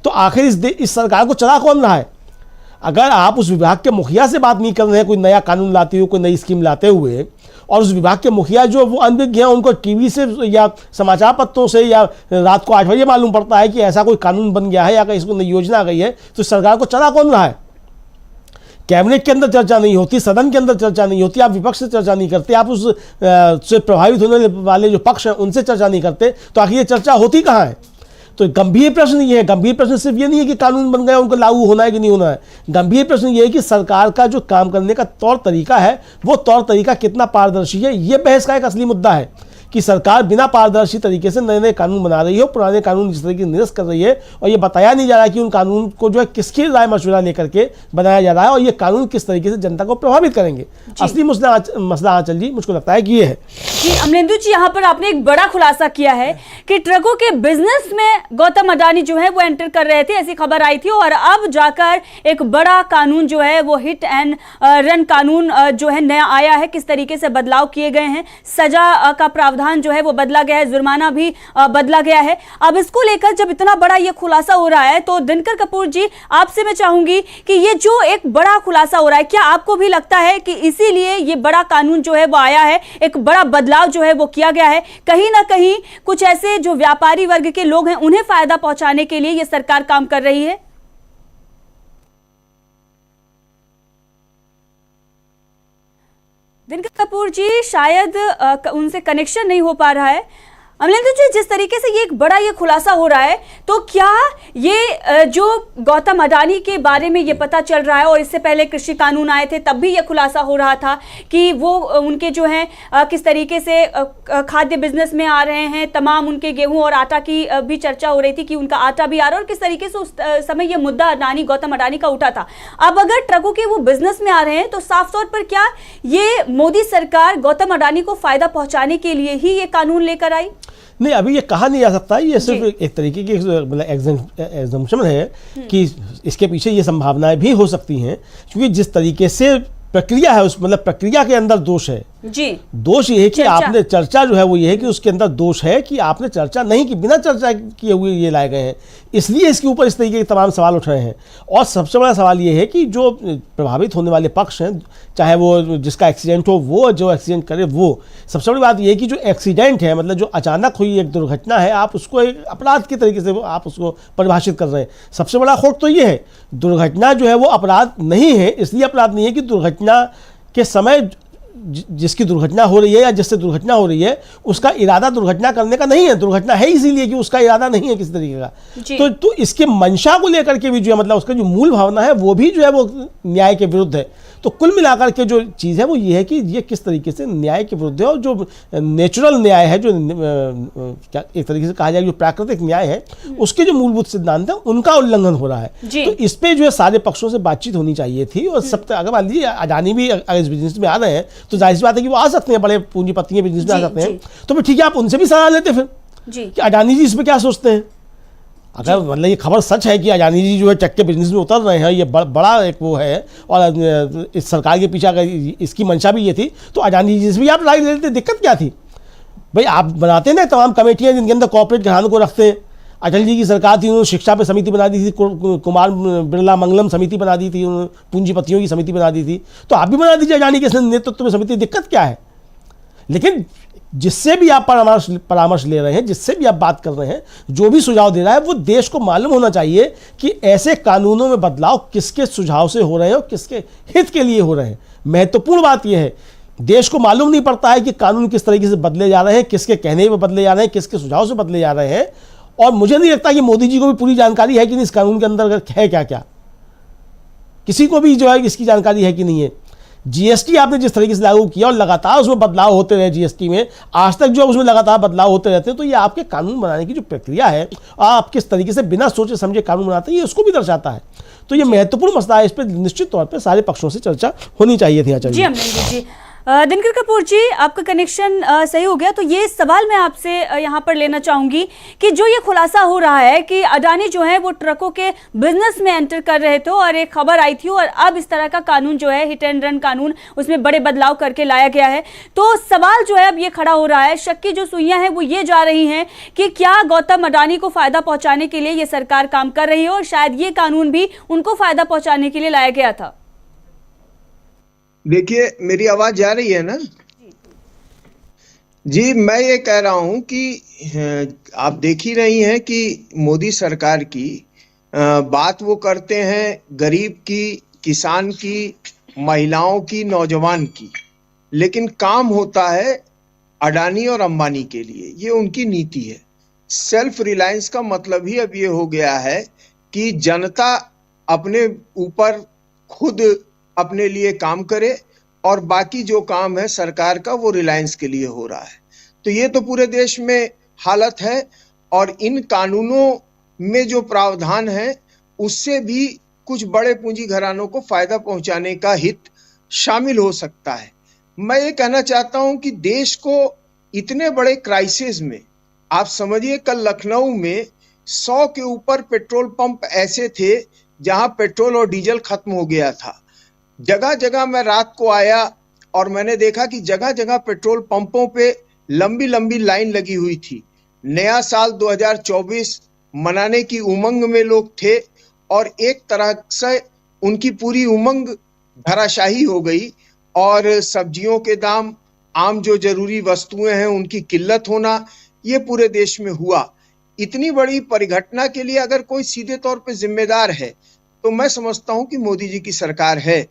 तो आखिर इस सरकार को चला कौन रहा है? अगर आप उस विभाग के मुखिया से बात नहीं कर रहे हैं कोई नया कानून लाते हुए, कोई नई स्कीम लाते हुए, और उस विभाग के मुखिया जो वो अनभिज्ञ हैं, उनको टीवी से या समाचार पत्रों से या रात को 8 बजे मालूम पड़ता है कि ऐसा कोई कानून बन गया है या इसको नई योजना आ गई है, तो सरकार को चला कौन रहा है? कैबिनेट के अंदर चर्चा नहीं होती, सदन के अंदर चर्चा नहीं होती, आप विपक्ष से चर्चा नहीं करते, आप उस से प्रभावित होने वाले जो पक्ष हैं उनसे चर्चा नहीं करते, तो आखिर ये चर्चा होती कहाँ है? तो गंभीर प्रश्न ये है। गंभीर प्रश्न सिर्फ ये नहीं है कि कानून बन गया उनको लागू होना है कि नहीं होना है। गंभीर प्रश्न ये है कि सरकार का जो काम करने का तौर तरीका है वो तौर तरीका कितना पारदर्शी है। ये बहस का एक असली मुद्दा है कि सरकार बिना पारदर्शी तरीके से नए नए कानून बना रही है, पुराने कानून जिस तरीके से निरस्त कर रही है, और ये बताया नहीं जा रहा है कि उन कानून को जो है किसकी राय मशवरा लेकर के बनाया जा रहा है और ये कानून किस तरीके से जनता को प्रभावित करेंगे। असली मसला आंचल जी मुझको लगता है कि ये है। जी अमलेंदु जी, यहाँ पर आपने एक बड़ा खुलासा किया है कि ट्रकों के बिजनेस में गौतम अडानी जो है वो एंटर कर रहे थे, ऐसी खबर आई थी, और अब जाकर एक बड़ा कानून जो है वो हिट एंड रन कानून जो है नया आया है। किस तरीके से बदलाव किए गए हैं, सजा का प्रावधान जो है वो बदला गया है, जुर्माना भी बदला गया है। अब इसको लेकर जब इतना बड़ा ये खुलासा हो रहा है तो दिनकर कपूर जी, आपसे मैं चाहूंगी कि ये जो एक बड़ा खुलासा हो रहा है, क्या आपको भी लगता है कि इसीलिए ये बड़ा कानून जो है वो आया है, एक बड़ा बदलाव जो है वो किया गया है, कहीं ना कहीं कुछ ऐसे जो व्यापारी वर्ग के लोग हैं उन्हें फायदा पहुंचाने के लिए ये सरकार काम कर रही है? दिनकर कपूर जी, शायद उनसे कनेक्शन नहीं हो पा रहा है। अमलेंदु जी, जिस तरीके से ये एक बड़ा ये खुलासा हो रहा है, तो क्या ये जो गौतम अडानी के बारे में ये पता चल रहा है, और इससे पहले कृषि कानून आए थे तब भी ये खुलासा हो रहा था कि वो उनके जो हैं किस तरीके से खाद्य बिजनेस में आ रहे हैं, तमाम उनके गेहूं और आटा की भी चर्चा हो रही थी कि उनका आटा भी आ रहा है, और किस तरीके से उस समय ये मुद्दा गौतम अडानी का उठा था। अब अगर ट्रकों के वो बिजनेस में आ रहे हैं तो साफ तौर पर क्या ये मोदी सरकार गौतम अडानी को फायदा पहुंचाने के लिए ही ये कानून लेकर आई? नहीं, अभी ये कहा नहीं जा सकता, ये सिर्फ एक तरीके की एग्जम्पशन है कि इसके पीछे ये संभावनाएं भी हो सकती हैं, क्योंकि जिस तरीके से प्रक्रिया है, उस मतलब प्रक्रिया के अंदर दोष है जी। दोष ये है कि आपने चर्चा जो है वो ये है कि उसके अंदर दोष है कि आपने चर्चा नहीं की, बिना चर्चा किए हुए ये लाए गए हैं, इसलिए इसके ऊपर इस तरीके के तमाम सवाल उठ रहे हैं। और सबसे बड़ा सवाल ये है कि जो प्रभावित होने वाले पक्ष हैं, चाहे वो जिसका एक्सीडेंट हो, वो जो एक्सीडेंट करे, वो सबसे बड़ी बात ये है कि जो एक्सीडेंट है, मतलब जो अचानक हुई एक दुर्घटना है, आप उसको एक अपराध के तरीके से आप उसको परिभाषित कर रहे हैं। सबसे बड़ा खोट तो ये है, दुर्घटना जो है वो अपराध नहीं है। इसलिए अपराध नहीं है कि दुर्घटना के समय जिसकी दुर्घटना हो रही है या जिससे दुर्घटना हो रही है उसका इरादा दुर्घटना करने का नहीं है, दुर्घटना है इसीलिए कि उसका इरादा नहीं है किसी तरीके का। तो इसके मंशा को लेकर के भी जो है, मतलब उसका जो मूल भावना है वो भी जो है वो न्याय के विरुद्ध है। तो कुल मिलाकर के जो चीज़ है वो ये है कि ये किस तरीके से न्याय के विरुद्ध है, और जो नेचुरल न्याय है, जो क्या एक तरीके से कहा जाए जो प्राकृतिक न्याय है, उसके जो मूलभूत सिद्धांत है उनका उल्लंघन हो रहा है। तो इस पे जो है सारे पक्षों से बातचीत होनी चाहिए थी। और सब अगर मान लीजिए अडानी भी अगर इस बिजनेस में आ रहे हैं तो जाहिर सी बात है कि वो आ सकते हैं, बड़े पूंजीपति बिजनेस में आ सकते हैं, तो फिर ठीक है, आप उनसे भी सलाह लेते फिर कि अडानी जी इस पर क्या सोचते हैं। अगर मतलब ये खबर सच है कि अडानी जी जो है ट्रक के बिजनेस में उतर रहे हैं, ये बड़ा एक वो है, और इस सरकार के पीछे अगर इसकी मंशा भी ये थी, तो अडानी जी से भी आप राय ले लेते, दिक्कत क्या थी भाई? आप बनाते हैं ना तमाम कमेटियां जिनके अंदर कॉर्पोरेट घरानों को रखते हैं। अटल जी की सरकार थी, उन्होंने शिक्षा पे समिति बना दी थी, कुमार बिरला मंगलम समिति बना दी थी, पूंजीपतियों की समिति बना दी थी, तो आप भी बना दीजिए अडानी के नेतृत्व में समिति, दिक्कत क्या है? लेकिन जिससे भी आप परामर्श ले रहे हैं, जिससे भी आप बात कर रहे हैं, जो भी सुझाव दे रहा है, वो देश को मालूम होना चाहिए कि ऐसे कानूनों में बदलाव किसके सुझाव से हो रहे हैं और किसके हित के लिए हो रहे हैं। महत्वपूर्ण बात यह है, देश को मालूम नहीं पड़ता है कि कानून किस तरीके से बदले जा रहे हैं, किसके कहने में बदले जा रहे हैं, किसके सुझाव से बदले जा रहे हैं। और मुझे नहीं लगता कि मोदी जी को भी पूरी जानकारी है कि नहीं इस कानून के अंदर है क्या क्या, किसी को भी जो है इसकी जानकारी है कि नहीं है। जीएसटी आपने जिस तरीके से लागू किया और लगातार उसमें बदलाव होते रहे, जीएसटी में आज तक जो उसमें लगातार बदलाव होते रहते हैं, तो ये आपके कानून बनाने की जो प्रक्रिया है, आप किस तरीके से बिना सोचे समझे कानून बनाते हैं, ये उसको भी दर्शाता है। तो ये महत्वपूर्ण मसला है, इस पर निश्चित तौर पर सारे पक्षों से चर्चा होनी चाहिए थी। जी दिनकर कपूर जी, आपका कनेक्शन सही हो गया, तो ये सवाल मैं आपसे यहाँ पर लेना चाहूंगी कि जो ये खुलासा हो रहा है कि अडानी जो है वो ट्रकों के बिजनेस में एंटर कर रहे थे, और एक खबर आई थी, और अब इस तरह का कानून जो है हिट एंड रन कानून, उसमें बड़े बदलाव करके लाया गया है। तो सवाल जो है अब ये खड़ा हो रहा है, शक की जो सुइयां हैं वो ये जा रही हैं कि क्या गौतम अडानी को फायदा पहुंचाने के लिए ये सरकार काम कर रही है, और शायद ये कानून भी उनको फायदा पहुंचाने के लिए लाया गया था। देखिए, मेरी आवाज जा रही है ना जी? मैं ये कह रहा हूं कि आप देख ही रही हैं कि मोदी सरकार की बात वो करते हैं गरीब की, किसान की, महिलाओं की, नौजवान की, लेकिन काम होता है अडानी और अंबानी के लिए। ये उनकी नीति है। सेल्फ रिलायंस का मतलब ही अब ये हो गया है कि जनता अपने ऊपर खुद अपने लिए काम करे और बाकी जो काम है सरकार का वो रिलायंस के लिए हो रहा है। तो ये तो पूरे देश में हालत है। और इन कानूनों में जो प्रावधान है उससे भी कुछ बड़े पूंजी घरानों को फायदा पहुंचाने का हित शामिल हो सकता है। मैं ये कहना चाहता हूं कि देश को इतने बड़े क्राइसिस में, आप समझिए कल लखनऊ में 100 के ऊपर पेट्रोल पंप ऐसे थे जहां पेट्रोल और डीजल खत्म हो गया था। जगह जगह मैं रात को आया और मैंने देखा कि जगह जगह पेट्रोल पंपों पे लंबी लंबी लाइन लगी हुई थी। नया साल 2024 मनाने की उमंग में लोग थे और एक तरह से उनकी पूरी उमंग धराशायी हो गई और सब्जियों के दाम, आम जो जरूरी वस्तुएं हैं उनकी किल्लत होना, ये पूरे देश में हुआ। इतनी बड़ी परिघटना के लिए अगर कोई सीधे तौर पे जिम्मेदार है तो मैं समझता हूं कि मोदी जी की सरकार है।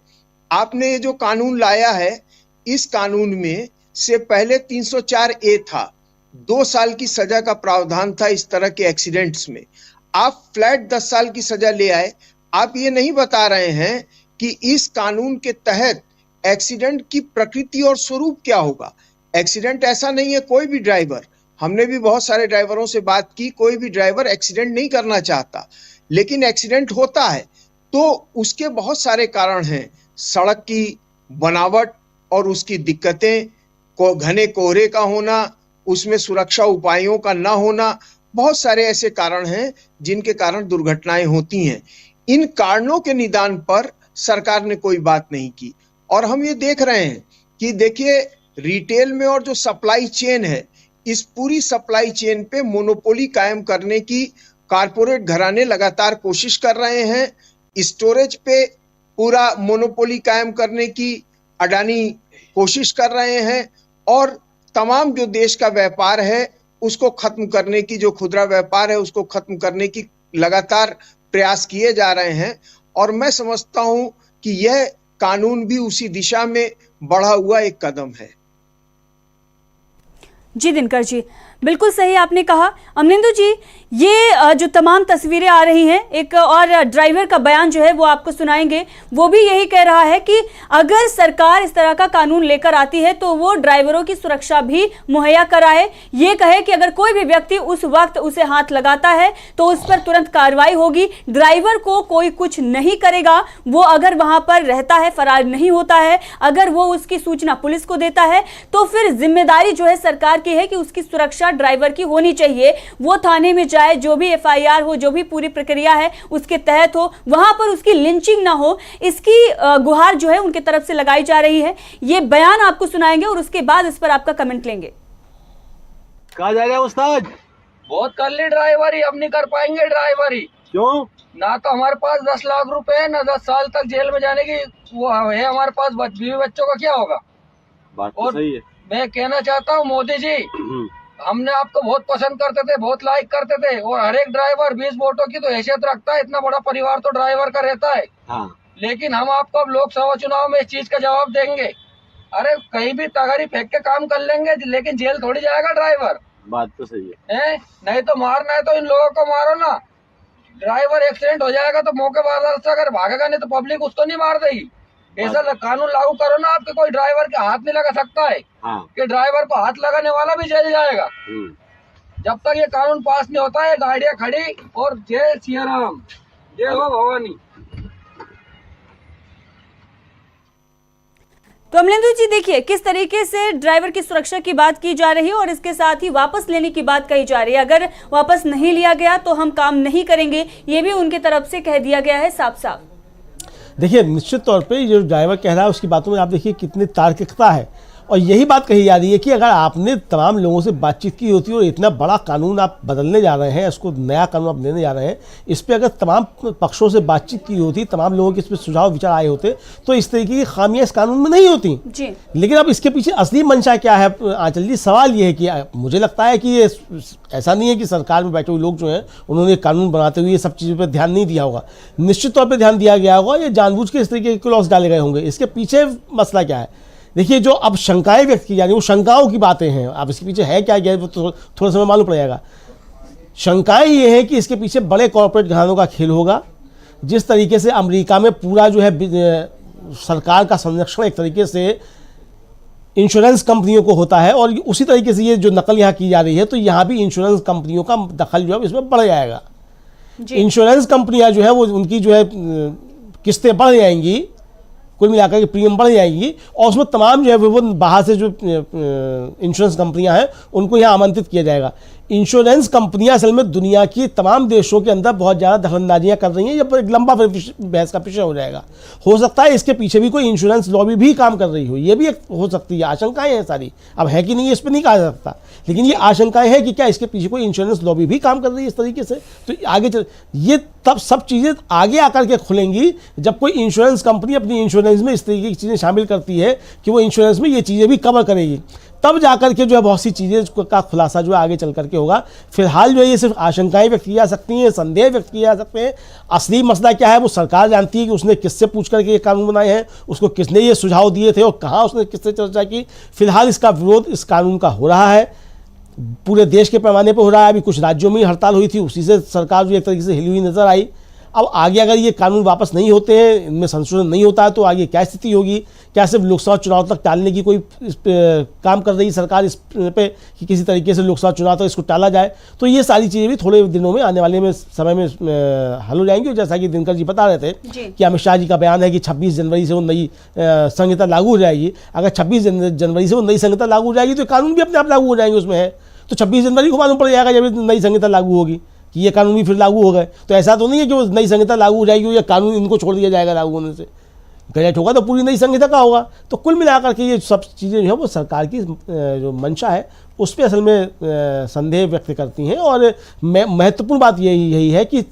आपने ये जो कानून लाया है, इस कानून में से पहले 304A था, 2 साल की सजा का प्रावधान था इस तरह के एक्सीडेंट्स में। आप फ्लैट 10 साल की सजा ले आए। आप ये नहीं बता रहे हैं कि इस कानून के तहत एक्सीडेंट की प्रकृति और स्वरूप क्या होगा। एक्सीडेंट ऐसा नहीं है, कोई भी ड्राइवर, हमने भी बहुत सारे ड्राइवरों से बात की, कोई भी ड्राइवर एक्सीडेंट नहीं करना चाहता, लेकिन एक्सीडेंट होता है तो उसके बहुत सारे कारण हैं। सड़क की बनावट और उसकी दिक्कतें, घने कोहरे का होना, उसमें सुरक्षा उपायों का ना होना, बहुत सारे ऐसे कारण हैं जिनके कारण दुर्घटनाएं होती हैं। इन कारणों के निदान पर सरकार ने कोई बात नहीं की। और हम ये देख रहे हैं कि देखिए, रिटेल में और जो सप्लाई चेन है, इस पूरी सप्लाई चेन पे मोनोपोली कायम करने की कारपोरेट घराने लगातार कोशिश कर रहे हैं। स्टोरेज पे पूरा मोनोपोली कायम करने की अडानी कोशिश कर रहे हैं और तमाम जो देश का व्यापार है उसको खत्म करने की, जो खुदरा व्यापार है उसको खत्म करने की लगातार प्रयास किए जा रहे हैं। और मैं समझता हूं कि यह कानून भी उसी दिशा में बढ़ा हुआ एक कदम है। जी दिनकर जी, बिल्कुल सही आपने कहा। अमनिंदु जी, ये जो तमाम तस्वीरें आ रही हैं, एक और ड्राइवर का बयान जो है वो आपको सुनाएंगे। वो भी यही कह रहा है कि अगर सरकार इस तरह का कानून लेकर आती है तो वो ड्राइवरों की सुरक्षा भी मुहैया कराए। ये कहे कि अगर कोई भी व्यक्ति उस वक्त उसे हाथ लगाता है तो उस पर तुरंत कार्रवाई होगी, ड्राइवर को कोई कुछ नहीं करेगा। वो अगर वहां पर रहता है, फरार नहीं होता है, अगर वो उसकी सूचना पुलिस को देता है तो फिर जिम्मेदारी जो है सरकार की है कि उसकी सुरक्षा ड्राइवर की होनी चाहिए। वो थाने में जाए, जो भी एफआईआर हो, जो भी पूरी प्रक्रिया है उसके तहत हो, वहां पर उसकी लिंचिंग ना हो, इसकी गुहार जो है उनके तरफ से लगाई जा रही है। ये बयान आपको सुनाएंगे और उसके बाद इस पर आपका कमेंट लेंगे। कहा जा रहा है उस्ताद? बहुत कर ली ड्राइवरी, अब नहीं कर पाएंगे ड्राइवरी। क्यों? ना तो हमारे पास 10 लाख रुपए है, ना 10 साल तक जेल में जाने की वो है हमारे पास। बीवी बच्चों का क्या होगा? बात तो सही है। मैं कहना चाहता हूँ मोदी जी, हमने आपको बहुत पसंद करते थे, बहुत लाइक करते थे, और हर एक ड्राइवर 20 वोटों की तो हैसियत रखता है। इतना बड़ा परिवार तो ड्राइवर का रहता है। हाँ। लेकिन हम आपको अब लोकसभा चुनाव में इस चीज का जवाब देंगे। अरे कहीं भी तगारी फेंक के काम कर लेंगे, लेकिन जेल थोड़ी जाएगा ड्राइवर। बात तो सही है। नहीं तो मारना है तो इन लोगों को मारो ना। ड्राइवर एक्सीडेंट हो जाएगा तो मौके पर से अगर भागेगा, नहीं तो पब्लिक उसको नहीं मार देगी। ऐसा कानून लागू करो ना आपके, कोई ड्राइवर के हाथ नहीं लगा सकता है। हाँ। कि ड्राइवर को हाथ लगाने वाला भी जेल जाएगा। जब तक ये कानून पास नहीं होता है, गाड़ियां खड़ी और जय सिया राम, जय हो भवानी। तो अमलेंदु जी, देखिए किस तरीके से ड्राइवर की सुरक्षा की बात की जा रही है और इसके साथ ही वापस लेने की बात कही जा रही है। अगर वापस नहीं लिया गया तो हम काम नहीं करेंगे, ये भी उनकी तरफ से कह दिया गया है साफ साफ। देखिए, निश्चित तौर पे जो ड्राइवर कह रहा है उसकी बातों में आप देखिए कितनी तार्किकता है। और यही बात कही जा रही है कि अगर आपने तमाम लोगों से बातचीत की होती और इतना बड़ा कानून आप बदलने जा रहे हैं, इसको नया कानून आप लेने जा रहे हैं, इस पर अगर तमाम पक्षों से बातचीत की होती, तमाम लोगों के इस पर सुझाव विचार आए होते, तो इस तरीके की खामियां इस कानून में नहीं होती जी। लेकिन अब इसके पीछे असली मंशा क्या है आंचल जी? सवाल ये है कि मुझे लगता है कि ये ऐसा नहीं है कि सरकार में बैठे हुए लोग जो हैं उन्होंने कानून बनाते हुए ये सब चीज़ों पर ध्यान नहीं दिया होगा। निश्चित तौर पर ध्यान दिया गया होगा, ये जानबूझ के इस तरीके के क्लॉज डाले गए होंगे। इसके पीछे मसला क्या है? देखिए, जो अब शंकाएं व्यक्त की जा रही हैं वो शंकाओं की बातें हैं। अब इसके पीछे है क्या वो तो थोड़ा समय मालूम पड़ेगा। शंकाएं ये है कि इसके पीछे बड़े कॉर्पोरेट घरानों का खेल होगा। जिस तरीके से अमेरिका में पूरा जो है सरकार का संरक्षण एक तरीके से इंश्योरेंस कंपनियों को होता है, और उसी तरीके से ये जो नकल यहाँ की जा रही है, तो यहाँ भी इंश्योरेंस कंपनियों का दखल जो है इसमें बढ़ जाएगा। इंश्योरेंस कंपनियां जो है वो उनकी जो है किस्तें बढ़ जाएंगी, कुल मिलाकर के प्रीमियम बढ़ जाएगी, और उसमें तमाम जो है वो बाहर से जो इंश्योरेंस कंपनियां हैं उनको यहाँ आमंत्रित किया जाएगा। इंश्योरेंस कंपनियां असल में दुनिया की तमाम देशों के अंदर बहुत ज़्यादा दखलंदाजियां कर रही हैं। ये एक लंबा बहस का विषय हो जाएगा। हो सकता है इसके पीछे भी कोई इंश्योरेंस लॉबी भी काम कर रही हो, ये भी एक हो सकती है। आशंकाएं हैं सारी, अब है कि नहीं इस पर नहीं कहा जा सकता, लेकिन ये आशंकाएं हैं कि क्या इसके पीछे कोई इंश्योरेंस लॉबी भी काम कर रही है इस तरीके से। तो आगे चल ये तब सब चीज़ें आगे आकर के खुलेंगी जब कोई इंश्योरेंस कंपनी अपनी इंश्योरेंस में इस तरीके की चीज़ें शामिल करती है कि वो इंश्योरेंस में ये चीज़ें भी कवर करेगी, तब जाकर के जो है बहुत सी चीज़ें का खुलासा जो है आगे चल करके होगा। फिलहाल जो है ये सिर्फ आशंकाएं व्यक्त की जा सकती हैं, संदेह व्यक्त किए जा सकते हैं। असली मसला क्या है वो सरकार जानती है कि उसने किससे पूछ करके ये कानून बनाए हैं, उसको किसने ये सुझाव दिए थे और कहाँ उसने किससे चर्चा की। फिलहाल इसका विरोध इस कानून का हो रहा है, पूरे देश के पैमाने पर हो रहा है। अभी कुछ राज्यों में ही हड़ताल हुई थी, उसी से सरकार जो एक तरीके से हिली हुई नजर आई। अब आगे अगर ये कानून वापस नहीं होते हैं, इनमें संशोधन नहीं होता है, तो आगे क्या स्थिति होगी? क्या सिर्फ लोकसभा चुनाव तक टालने की कोई काम कर रही सरकार इस पे कि किसी तरीके से लोकसभा चुनाव तक इसको टाला जाए? तो ये सारी चीज़ें भी थोड़े दिनों में आने वाले में समय में हल हो जाएंगी। जैसा कि दिनकर जी बता रहे थे कि अमित शाह जी का बयान है कि 26 जनवरी से वो नई संहिता लागू हो जाएगी। अगर 26 जनवरी से वो नई संहिता लागू हो जाएगी तो कानून भी अपने आप लागू हो जाएंगे उसमें है। तो 26 जनवरी को मालूम पड़ जाएगा जब नई संहिता लागू होगी कि ये कानून भी फिर लागू हो गए। तो ऐसा तो नहीं है कि वो नई संहिता लागू हो जाएगी या कानून इनको छोड़ दिया जाएगा लागू होने से। गजट होगा तो पूरी नई संहिता का होगा। तो कुल मिलाकर के ये सब चीज़ें जो है वो सरकार की जो मंशा है उस पर असल में संदेह व्यक्त करती हैं। और महत्वपूर्ण बात यही है कि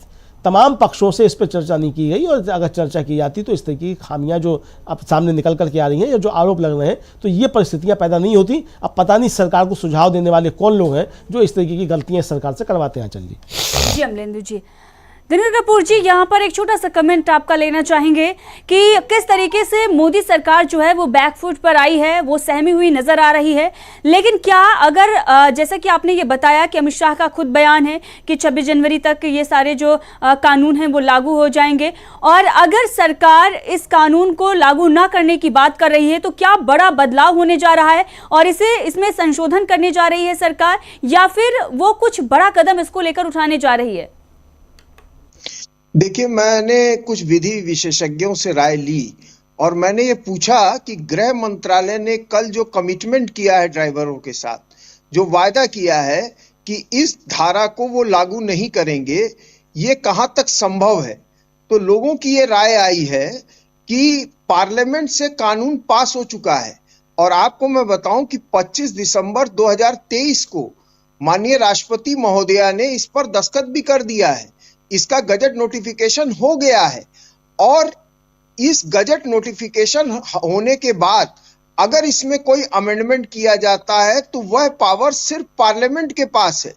तमाम पक्षों से इस पर चर्चा नहीं की गई, और अगर चर्चा की जाती तो इस तरह की खामियां जो अब सामने निकल करके आ रही हैं या जो आरोप लग रहे हैं, तो ये परिस्थितियां पैदा नहीं होती। अब पता नहीं सरकार को सुझाव देने वाले कौन लोग हैं जो इस तरीके की गलतियां सरकार से करवाते हैं। चल जी अमलेंदु जी, दिनकर कपूर जी, यहाँ पर एक छोटा सा कमेंट आपका लेना चाहेंगे कि किस तरीके से मोदी सरकार जो है वो बैकफुट पर आई है, वो सहमी हुई नजर आ रही है। लेकिन क्या अगर जैसा कि आपने ये बताया कि अमित शाह का खुद बयान है कि 26 जनवरी तक ये सारे जो कानून हैं वो लागू हो जाएंगे, और अगर सरकार इस कानून को लागू ना करने की बात कर रही है तो क्या बड़ा बदलाव होने जा रहा है और इसमें संशोधन करने जा रही है सरकार, या फिर वो कुछ बड़ा कदम इसको लेकर उठाने जा रही है? देखिए, मैंने कुछ विधि विशेषज्ञों से राय ली और मैंने ये पूछा कि गृह मंत्रालय ने कल जो कमिटमेंट किया है ड्राइवरों के साथ, जो वायदा किया है कि इस धारा को वो लागू नहीं करेंगे, ये कहां तक संभव है। तो लोगों की ये राय आई है कि पार्लियामेंट से कानून पास हो चुका है, और आपको मैं बताऊं कि 25 दिसंबर 2023 को माननीय राष्ट्रपति महोदया ने इस पर दस्तखत भी कर दिया है। इसका गजट नोटिफिकेशन हो गया है, और इस गजट नोटिफिकेशन होने के बाद अगर इसमें कोई अमेंडमेंट किया जाता है तो वह पावर सिर्फ पार्लियामेंट के पास है।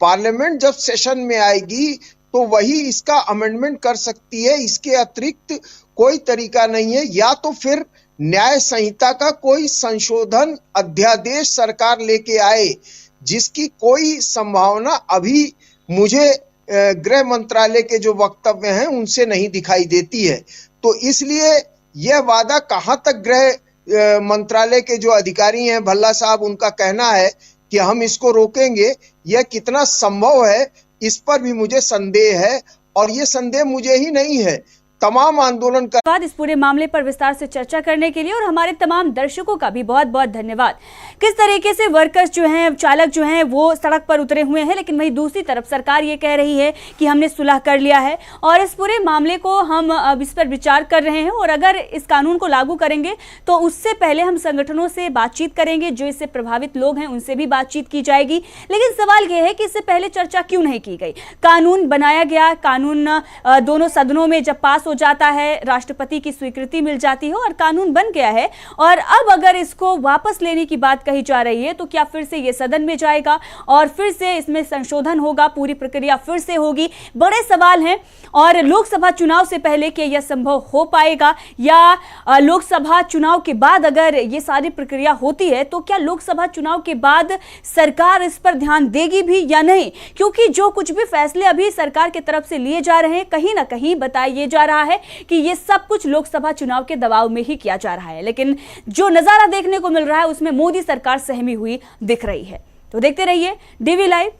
पार्लियामेंट जब सेशन में आएगी तो वही इसका अमेंडमेंट कर सकती है। इसके अतिरिक्त कोई तरीका नहीं है। या तो फिर न्याय संहिता का कोई संशोधन अध्यादेश सरकार लेके आए, जिसकी कोई संभावना अभी मुझे गृह मंत्रालय के जो वक्तव्य हैं उनसे नहीं दिखाई देती है। तो इसलिए यह वादा कहां तक गृह मंत्रालय के जो अधिकारी हैं भल्ला साहब, उनका कहना है कि हम इसको रोकेंगे, यह कितना संभव है इस पर भी मुझे संदेह है। और ये संदेह मुझे ही नहीं है, तमाम आंदोलन का। इस पूरे मामले पर विस्तार से चर्चा करने के लिए और हमारे तमाम दर्शकों का भी बहुत बहुत धन्यवाद। किस तरीके से वर्कर्स जो हैं, चालक जो हैं वो सड़क पर उतरे हुए हैं, लेकिन वहीं दूसरी तरफ सरकार ये कह रही है कि हमने सुलह कर लिया है और इस पूरे मामले को हम अब इस पर विचार कर रहे हैं, और अगर इस कानून को लागू करेंगे तो उससे पहले हम संगठनों से बातचीत करेंगे, जो इससे प्रभावित लोग हैं उनसे भी बातचीत की जाएगी। लेकिन सवाल यह है कि इससे पहले चर्चा क्यों नहीं की गई? कानून बनाया गया, कानून दोनों सदनों में जब पास हो जाता है, राष्ट्रपति की स्वीकृति मिल जाती है और कानून बन गया है, और अब अगर इसको वापस लेने की बात कही जा रही है तो क्या फिर से ये सदन में जाएगा और फिर से इसमें संशोधन होगा, पूरी प्रक्रिया फिर से होगी? बड़े सवाल हैं। और लोकसभा चुनाव से पहले क्या यह संभव हो पाएगा, या लोकसभा चुनाव के बाद अगर ये सारी प्रक्रिया होती है तो क्या लोकसभा चुनाव के बाद सरकार इस पर ध्यान देगी भी या नहीं? क्योंकि जो कुछ भी फैसले अभी सरकार की तरफ से लिए जा रहे हैं, कहीं ना कहीं बताया जा रहा रहा है कि ये सब कुछ लोकसभा चुनाव के दबाव में ही किया जा रहा है, लेकिन जो नजारा देखने को मिल रहा है उसमें मोदी सरकार सहमी हुई दिख रही है। तो देखते रहिए डीवी लाइव।